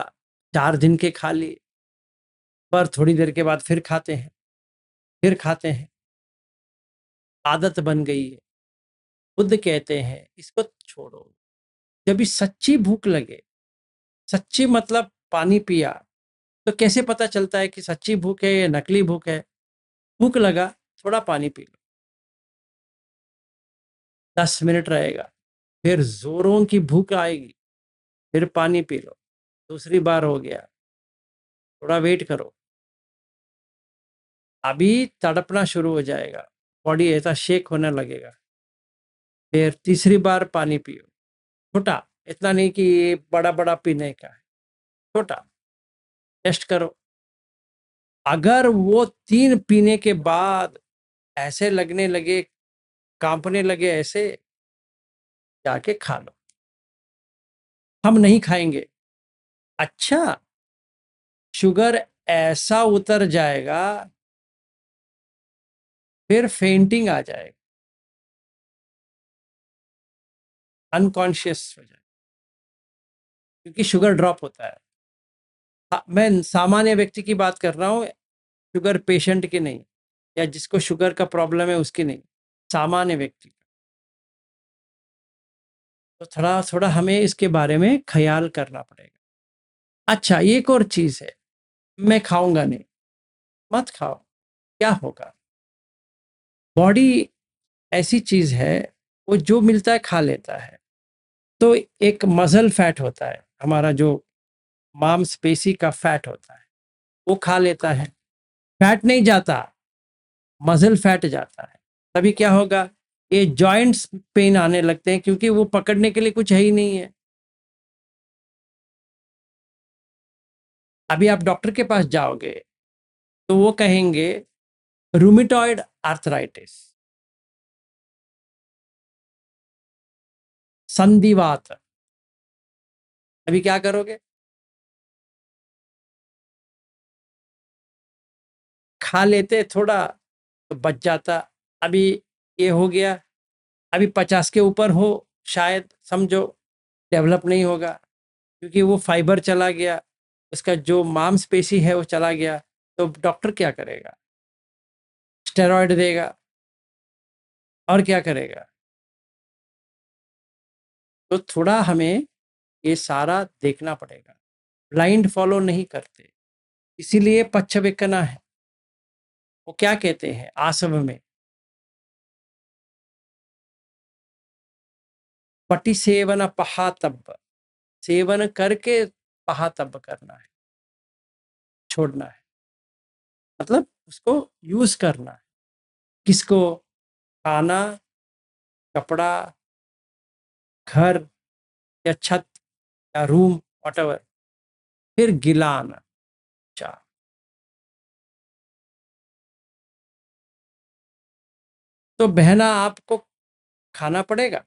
[SPEAKER 1] 4 दिन के खा लिए, पर थोड़ी देर के बाद फिर खाते हैं, फिर खाते हैं, आदत बन गई है। बुद्ध कहते हैं इसको छोड़ो। जब भी सच्ची भूख लगे, सच्ची मतलब पानी पिया, तो कैसे पता चलता है कि सच्ची भूख है या नकली भूख है? भूख लगा, थोड़ा पानी पी लो, 10 मिनट रहेगा, फिर जोरों की भूख आएगी, फिर पानी पी लो, दूसरी बार हो गया, थोड़ा वेट करो, अभी तड़पना शुरू हो जाएगा, बॉडी ऐसा शेक होने लगेगा, फिर तीसरी बार पानी पियो, छोटा, इतना नहीं कि ये बड़ा बड़ा पीने का है, छोटा। टेस्ट करो, अगर वो 3 पीने के बाद ऐसे लगने लगे, कांपने लगे ऐसे, जाके खा लो। हम नहीं खाएंगे। अच्छा, शुगर ऐसा उतर जाएगा, फिर फेंटिंग आ जाएगा, अनकॉन्शियस हो जाएगा, क्योंकि शुगर ड्रॉप होता है। हाँ, मैं सामान्य व्यक्ति की बात कर रहा हूँ, शुगर पेशेंट की नहीं, या जिसको शुगर का प्रॉब्लम है उसकी नहीं, सामान्य व्यक्ति। तो थोड़ा थोड़ा हमें इसके बारे में ख्याल करना पड़ेगा। अच्छा, एक और चीज है, मैं खाऊंगा नहीं, मत खाओ, क्या होगा? बॉडी ऐसी चीज है, वो जो मिलता है खा लेता है। तो एक मसल फैट होता है, हमारा जो मांसपेशी का फैट होता है, वो खा लेता है। फैट नहीं जाता, मसल फैट जाता है। तभी क्या होगा, ये जॉइंट्स पेन आने लगते हैं, क्योंकि वो पकड़ने के लिए कुछ है ही नहीं है। अभी आप डॉक्टर के पास जाओगे तो वो कहेंगे रूमेटॉइड आर्थराइटिस, संधिवात। अभी क्या करोगे, खा लेते थोड़ा तो बच जाता। अभी ये हो गया, अभी 50 के ऊपर हो, शायद समझो डेवलप नहीं होगा, क्योंकि वो फाइबर चला गया, उसका जो मांसपेशी है वो चला गया। तो डॉक्टर क्या करेगा, स्टेरॉइड देगा, और क्या करेगा। तो थोड़ा हमें ये सारा देखना पड़ेगा, ब्लाइंड फॉलो नहीं करते। इसीलिए पच्छवेकना है। वो क्या कहते हैं आसव में, पटी सेवन पहातब्ब, सेवन करके पहातब्ब करना है, छोड़ना है, मतलब उसको यूज करना है। किसको, खाना, कपड़ा, घर या छत या रूम, वॉटएवर। फिर गिलाना, चाह। तो बहना आपको खाना पड़ेगा,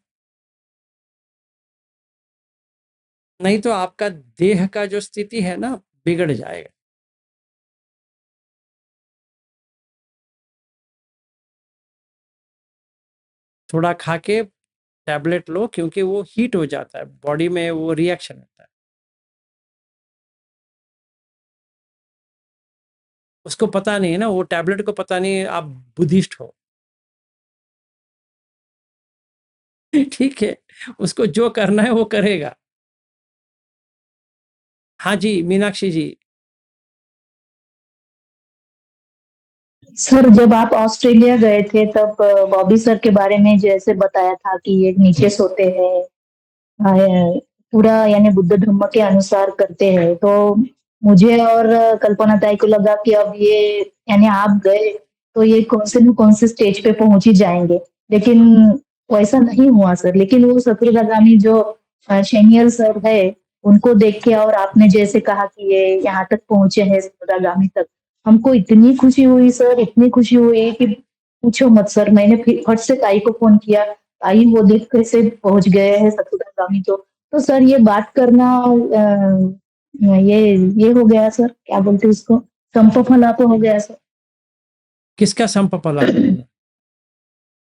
[SPEAKER 1] नहीं तो आपका देह का जो स्थिति है ना, बिगड़ जाएगा। थोड़ा खा के टैबलेट लो, क्योंकि वो हीट हो जाता है बॉडी में, वो रिएक्शन होता है। उसको पता नहीं है ना, वो टैबलेट को पता नहीं आप बुद्धिस्ट हो। ठीक है, उसको जो करना है वो करेगा। हाँ जी मीनाक्षी जी।
[SPEAKER 4] सर जब आप ऑस्ट्रेलिया गए थे तब बॉबी सर के बारे में जैसे बताया था कि ये नीचे सोते हैं, पूरा यानी बुद्ध धर्म के अनुसार करते हैं, तो मुझे और कल्पना ताई को लगा कि अब ये यानी आप गए तो ये कौन से स्टेज पे पहुंच ही जाएंगे, लेकिन वैसा नहीं हुआ सर। लेकिन वो सतुरगामी जो सीनियर सर है, उनको देख के और आपने जैसे कहा कि ये यहाँ तक पहुंचे हैं सतुरगामी तक, हमको इतनी खुशी हुई सर, इतनी खुशी हुई कि पूछो मत सर। मैंने फिर फट से ताई को फोन किया, ताई वो देख कैसे पहुंच गए हैं सतुरगामी। तो सर ये बात करना ये हो गया सर, क्या बोलते हैं उसको, संपफलाप हो गया सर।
[SPEAKER 1] किसका संपपला?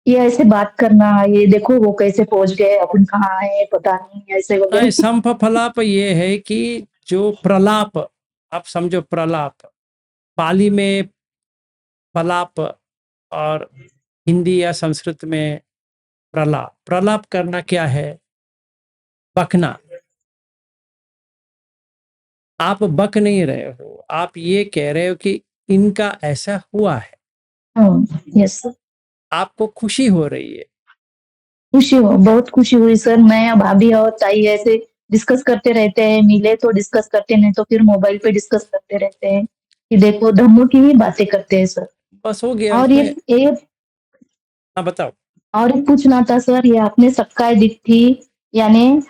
[SPEAKER 4] ये ऐसे बात करना, ये देखो वो कैसे पहुंच गए, अपन कहाँ है पता नहीं, ऐसे
[SPEAKER 1] नहीं,
[SPEAKER 4] वगैरह।
[SPEAKER 1] संपफलाप ये है कि जो प्रलाप, आप समझो प्रलाप, पाली में फलाप और हिंदी या संस्कृत में प्रलाप। प्रलाप करना क्या है, बकना। आप बक नहीं रहे हो, आप ये कह रहे हो कि इनका ऐसा हुआ है,
[SPEAKER 4] यस सर,
[SPEAKER 1] आपको खुशी हो रही है।
[SPEAKER 4] खुशी हो, बहुत खुशी हुई सर। मैं भाभी और ताई ऐसे डिस्कस करते रहते हैं, मिले तो डिस्कस करते, नहीं तो फिर मोबाइल पे डिस्कस करते रहते हैं कि देखो धम्मों की ही बातें करते हैं सर।
[SPEAKER 1] बस हो गया
[SPEAKER 4] और
[SPEAKER 1] उसमें।
[SPEAKER 4] ये
[SPEAKER 1] हाँ बताओ।
[SPEAKER 4] और एक पूछना था सर, ये आपने सक्काय दिट्ठी यानी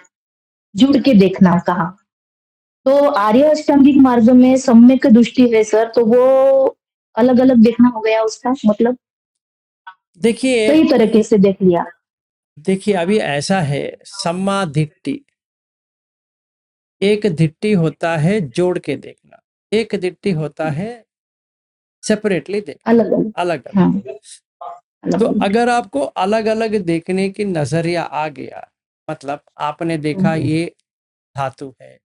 [SPEAKER 4] जुड़ के देखना कहा, तो आर्य अष्टांगिक मार्ग में सम्यक दृष्टि है सर, तो वो अलग अलग देखना हो गया उसका मतलब,
[SPEAKER 1] देखिए
[SPEAKER 4] सही तरीके से देख लिया।
[SPEAKER 1] देखिए अभी ऐसा है, सम्मा दिट्ठी, एक दिट्ठी होता है जोड़ के देखना, एक दिट्ठी होता है सेपरेटली देखना,
[SPEAKER 4] अलग अलग,
[SPEAKER 1] अलग अलग।
[SPEAKER 4] हाँ अलग
[SPEAKER 1] तो
[SPEAKER 4] अलग।
[SPEAKER 1] अगर आपको अलग अलग देखने की नजरिया आ गया, मतलब आपने देखा ये धातु है,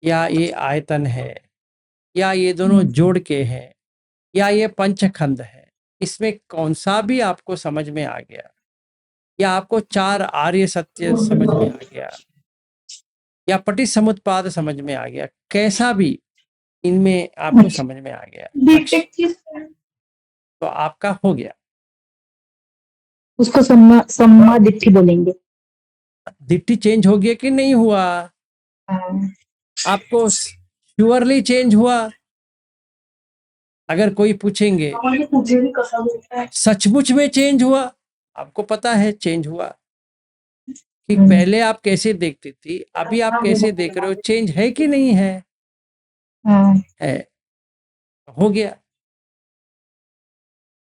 [SPEAKER 1] या ये आयतन है, या ये दोनों जोड़ के हैं, या ये पंचखंड है, इसमें कौन सा भी आपको समझ में आ गया, या आपको चार आर्य सत्य समझ में आ गया, या पटिसमुत्पाद समझ में आ गया, कैसा भी इनमें आपको समझ में आ गया, तो आपका हो गया।
[SPEAKER 4] उसको सम्मा दिट्ठी बोलेंगे।
[SPEAKER 1] दिट्ठी चेंज हो गया कि नहीं हुआ?
[SPEAKER 4] हाँ,
[SPEAKER 1] आपको श्योरली चेंज हुआ? अगर कोई पूछेंगे सचमुच में चेंज हुआ? आपको पता है चेंज हुआ कि पहले आप कैसे देखती थी, अभी आप कैसे देख रहे हो, चेंज है कि नहीं है?
[SPEAKER 4] हाँ,
[SPEAKER 1] है, हो गया।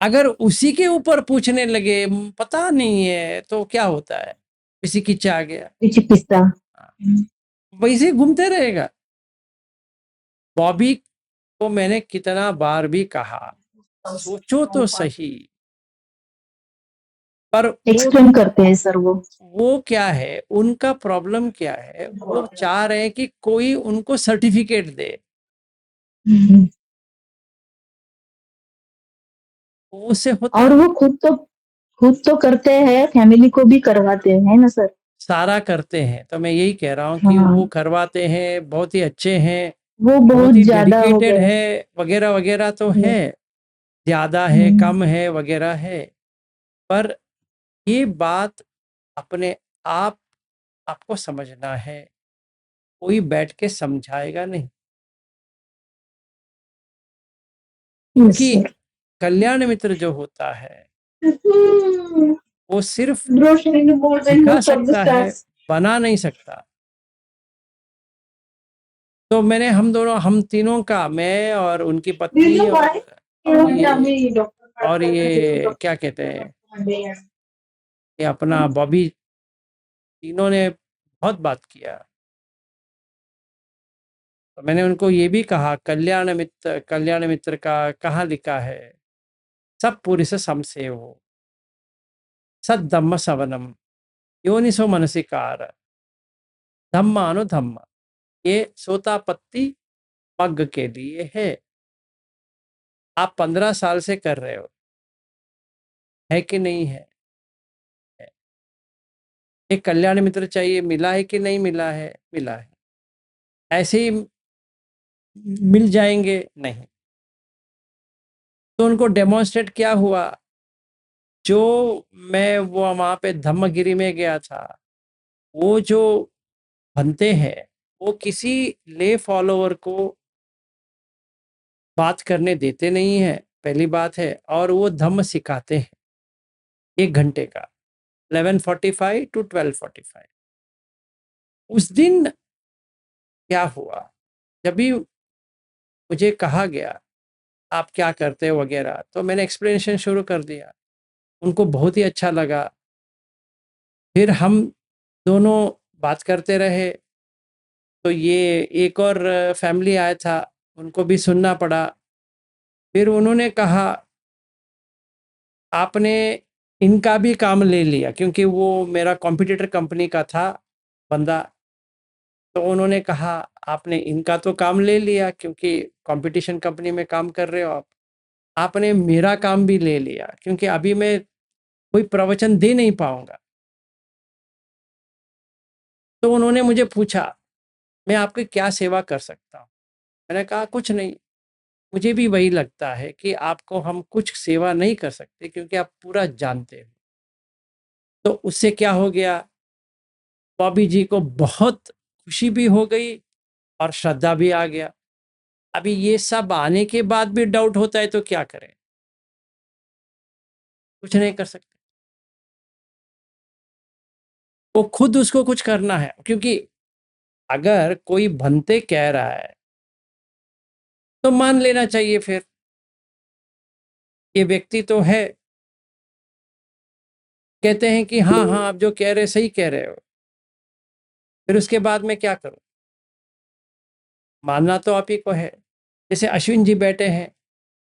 [SPEAKER 1] अगर उसी के ऊपर पूछने लगे पता नहीं है तो क्या होता है? किसी की आ गया,
[SPEAKER 4] विचिकित्सा।
[SPEAKER 1] वैसे घूमते रहेगा। बॉबी को मैंने कितना बार भी कहा सोचो तो सही, पर
[SPEAKER 4] एक्सप्लेन करते हैं सर वो।
[SPEAKER 1] क्या है, उनका प्रॉब्लम क्या है, वो चाह रहे हैं कि कोई उनको सर्टिफिकेट दे।
[SPEAKER 4] हम्म।
[SPEAKER 1] उससे होता
[SPEAKER 4] और वो खुद तो करते हैं, फैमिली को भी करवाते हैं ना सर।
[SPEAKER 1] सारा करते हैं। तो मैं यही कह रहा हूँ कि
[SPEAKER 4] हाँ,
[SPEAKER 1] वो करवाते हैं, बहुत ही अच्छे हैं,
[SPEAKER 4] वो
[SPEAKER 1] बहुत
[SPEAKER 4] बहुत
[SPEAKER 1] ही
[SPEAKER 4] ज्यादा हो
[SPEAKER 1] डेडिकेटेड
[SPEAKER 4] गए।
[SPEAKER 1] है, वगैरह वगैरह तो
[SPEAKER 4] हम्म,
[SPEAKER 1] है, ज्यादा है
[SPEAKER 4] हम्म,
[SPEAKER 1] कम है वगैरह है, पर ये बात अपने आप आपको समझना है, कोई बैठ के समझाएगा नहीं।
[SPEAKER 4] yes,
[SPEAKER 1] क्योंकि
[SPEAKER 4] sir.
[SPEAKER 1] कल्याण मित्र जो होता है वो सिर्फ
[SPEAKER 4] Grocery board and
[SPEAKER 1] सिखा
[SPEAKER 4] most of the
[SPEAKER 1] सकता है,
[SPEAKER 4] stars.
[SPEAKER 1] बना नहीं सकता। तो मैंने हम तीनों का, मैं और उनकी पत्नी और ये क्या कहते हैं, ये अपना बॉबी, तीनों ने बहुत बात किया। तो मैंने उनको ये भी कहा कल्याण मित्र का कहाँ लिखा है, सब पुरुष समसेव हो, सद धम्म सवनम, योनिसो मनसिकार, धम्मानुधम्म, ये सोतापत्ति मग्ग के लिए है। आप 15 साल से कर रहे हो, है कि नहीं है? एक कल्याण मित्र चाहिए, मिला है कि नहीं मिला है? मिला है। ऐसे ही मिल जाएंगे? नहीं। तो उनको डेमोन्स्ट्रेट क्या हुआ, जो मैं वो वहाँ पे धम्मगिरी में गया था, वो जो बनते हैं वो किसी ले फॉलोवर को बात करने देते नहीं है, पहली बात है, और वो धम्म सिखाते हैं 1 घंटे का, 11:45 to 12:45। उस दिन क्या हुआ, जब भी मुझे कहा गया आप क्या करते हो वगैरह, तो मैंने एक्सप्लेनेशन शुरू कर दिया, उनको बहुत ही अच्छा लगा। फिर हम दोनों बात करते रहे, तो ये एक और फैमिली आया था, उनको भी सुनना पड़ा। फिर उन्होंने कहा आपने इनका भी काम ले लिया, क्योंकि वो मेरा कॉम्पिटिटर कंपनी का था बंदा। तो उन्होंने कहा आपने इनका तो काम ले लिया, क्योंकि कंपटीशन कंपनी में काम कर रहे हो आप, आपने मेरा काम भी ले लिया, क्योंकि अभी मैं कोई प्रवचन दे नहीं पाऊंगा। तो उन्होंने मुझे पूछा मैं आपकी क्या सेवा कर सकता हूँ? मैंने कहा कुछ नहीं, मुझे भी वही लगता है कि आपको हम कुछ सेवा नहीं कर सकते, क्योंकि आप पूरा जानते हो। तो उससे क्या हो गया, बॉबी जी को बहुत खुशी भी हो गई और श्रद्धा भी आ गया। अभी ये सब आने के बाद भी डाउट होता है तो क्या करें? कुछ नहीं कर सकते, वो खुद उसको कुछ करना है। क्योंकि अगर कोई भंते कह रहा है तो मान लेना चाहिए, फिर ये व्यक्ति तो है, कहते हैं कि हाँ हाँ आप जो कह रहे सही कह रहे हो, फिर उसके बाद में क्या करूं? मानना तो आप ही को है। जैसे अश्विन जी बैठे हैं,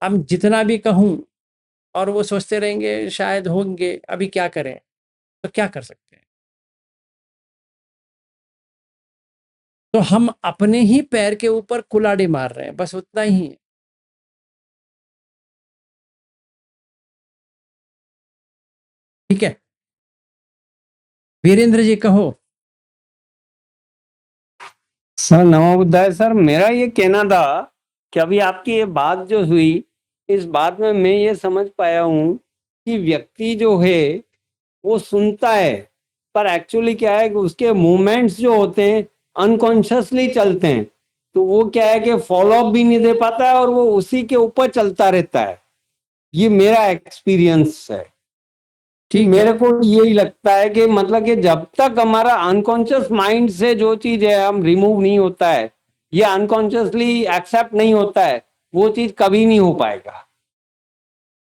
[SPEAKER 1] हम जितना भी कहूं और वो सोचते रहेंगे शायद होंगे, अभी क्या करें? तो क्या कर सकते हैं? तो हम अपने ही पैर के ऊपर कुल्हाड़ी मार रहे हैं, बस उतना ही है। ठीक है, वीरेंद्र जी कहो।
[SPEAKER 8] सर नमो बुद्धाय। सर मेरा ये कहना था कि अभी आपकी ये बात जो हुई, इस बात में मैं ये समझ पाया हूँ कि व्यक्ति जो है वो सुनता है, पर एक्चुअली क्या है कि उसके मूवमेंट्स जो होते हैं अनकॉन्शियसली चलते हैं, तो वो क्या है कि फॉलो अप भी नहीं दे पाता है और वो उसी के ऊपर चलता रहता है। ये मेरा एक्सपीरियंस है कि
[SPEAKER 1] ठीक है।
[SPEAKER 8] मेरे को यही लगता है कि मतलब कि जब तक हमारा अनकॉन्शियस माइंड से जो चीज है हम रिमूव नहीं होता है, ये अनकॉन्शियसली एक्सेप्ट नहीं होता है, वो चीज कभी नहीं हो पाएगा,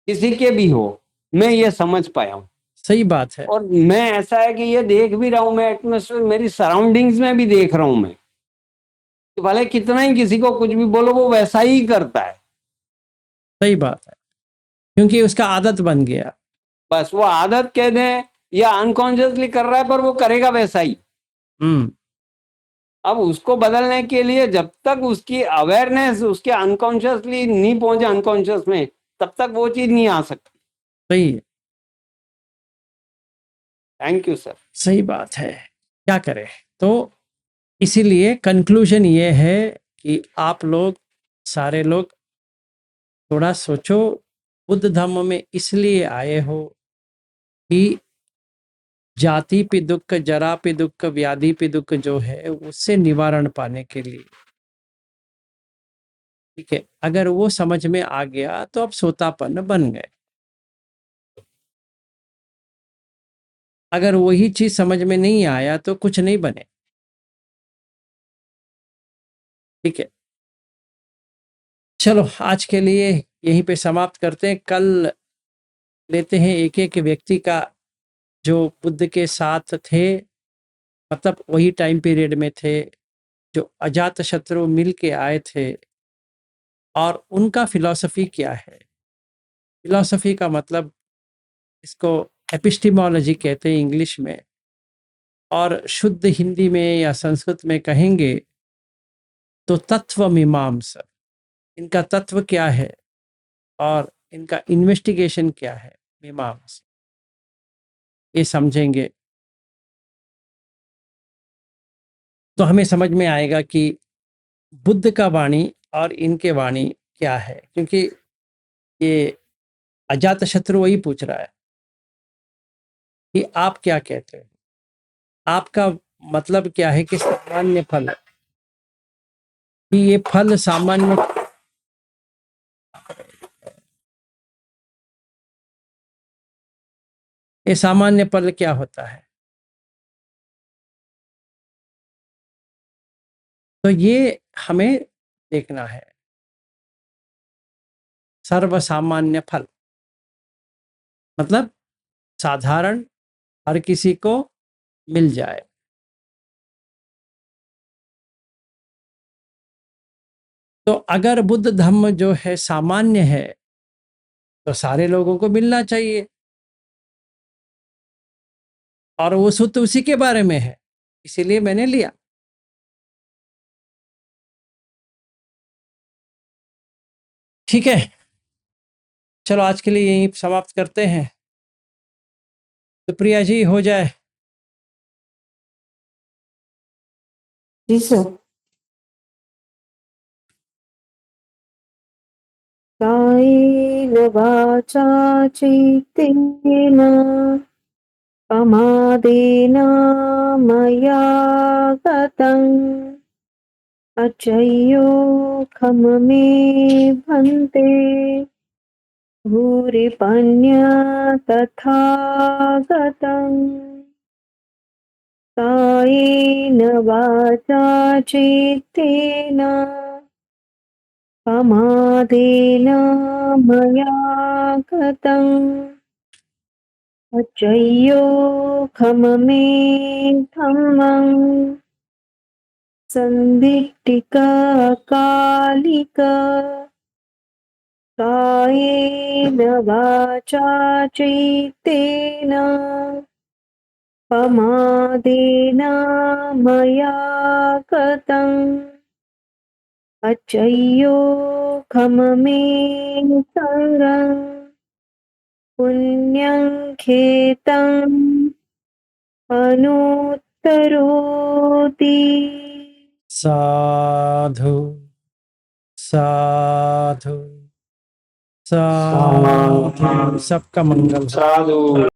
[SPEAKER 8] किसी के भी हो। मैं ये समझ पाया हूँ।
[SPEAKER 1] सही बात है।
[SPEAKER 8] और मैं ऐसा है कि ये देख भी रहा हूँ, मैं एटमोस्फेयर मेरी सराउंडिंग्स में भी देख रहा हूँ मैं, कि भले कितना ही किसी को कुछ भी बोलो वो वैसा ही करता है।
[SPEAKER 1] सही बात है, क्योंकि उसका आदत बन गया।
[SPEAKER 8] बस वो आदत कह दें या अनकॉन्शियसली कर रहा है, पर वो करेगा वैसा ही। अब उसको बदलने के लिए जब तक उसकी अवेयरनेस उसके अनकॉन्शियसली नहीं पहुंचे अनकॉन्शियस में, तब तक वो चीज नहीं आ सकती।
[SPEAKER 1] सही है।
[SPEAKER 8] Thank you sir.
[SPEAKER 1] सही बात है, क्या करें। तो इसीलिए कंक्लूजन ये है कि आप लोग सारे लोग थोड़ा सोचो, बुद्ध धर्म में इसलिए आए हो कि जाति पे दुख, जरा पे दुख, व्याधि पे दुख जो है उससे निवारण पाने के लिए। ठीक है, अगर वो समझ में आ गया तो अब सोतापन्न बन गए। अगर वही चीज समझ में नहीं आया तो कुछ नहीं बने। ठीक है, चलो आज के लिए यहीं पे समाप्त करते हैं। कल लेते हैं एक एक व्यक्ति का जो बुद्ध के साथ थे, मतलब वही टाइम पीरियड में थे, जो अजात शत्रु मिल के आए थे, और उनका फिलॉसफी क्या है। फिलॉसफी का मतलब इसको एपिस्टिमोलॉजी कहते हैं इंग्लिश में, और शुद्ध हिंदी में या संस्कृत में कहेंगे तो तत्व मीमांसा। इनका तत्व क्या है और इनका इन्वेस्टिगेशन क्या है, मीमांसा, ये समझेंगे तो हमें समझ में आएगा कि बुद्ध का वाणी और इनके वाणी क्या है। क्योंकि ये अजात शत्रु वही पूछ रहा है कि आप क्या कहते हैं, आपका मतलब क्या है कि सामान्य फल, कि ये फल सामान्य, ये सामान्य फल क्या होता है। तो ये हमें देखना है। सर्वसामान्य फल मतलब साधारण, हर किसी को मिल जाए। तो अगर बुद्ध धर्म जो है सामान्य है तो सारे लोगों को मिलना चाहिए, और वो सूत्र उसी के बारे में है, इसीलिए मैंने लिया। ठीक है, चलो आज के लिए यहीं समाप्त करते हैं। तो प्रिया जी हो जाए।
[SPEAKER 3] जी सर। कायेन वाचा चैतेन प्रमादेन मया गतम् अचयोखम मे भन्ते भूरिपन्य तथा गतम् कायेन वाचा चैतेन प्रमादेन मया गतम् अचयोखम मे धम्मम् संदिट्टिका कालिका कायेन वाचा चैतेन प्रमादेन मया गतम् अचयोखम मे संगम् पुण्यं खेतम् अनुत्तरोति।
[SPEAKER 1] साधु साधु साधु, सबका मंगल।
[SPEAKER 8] साधु।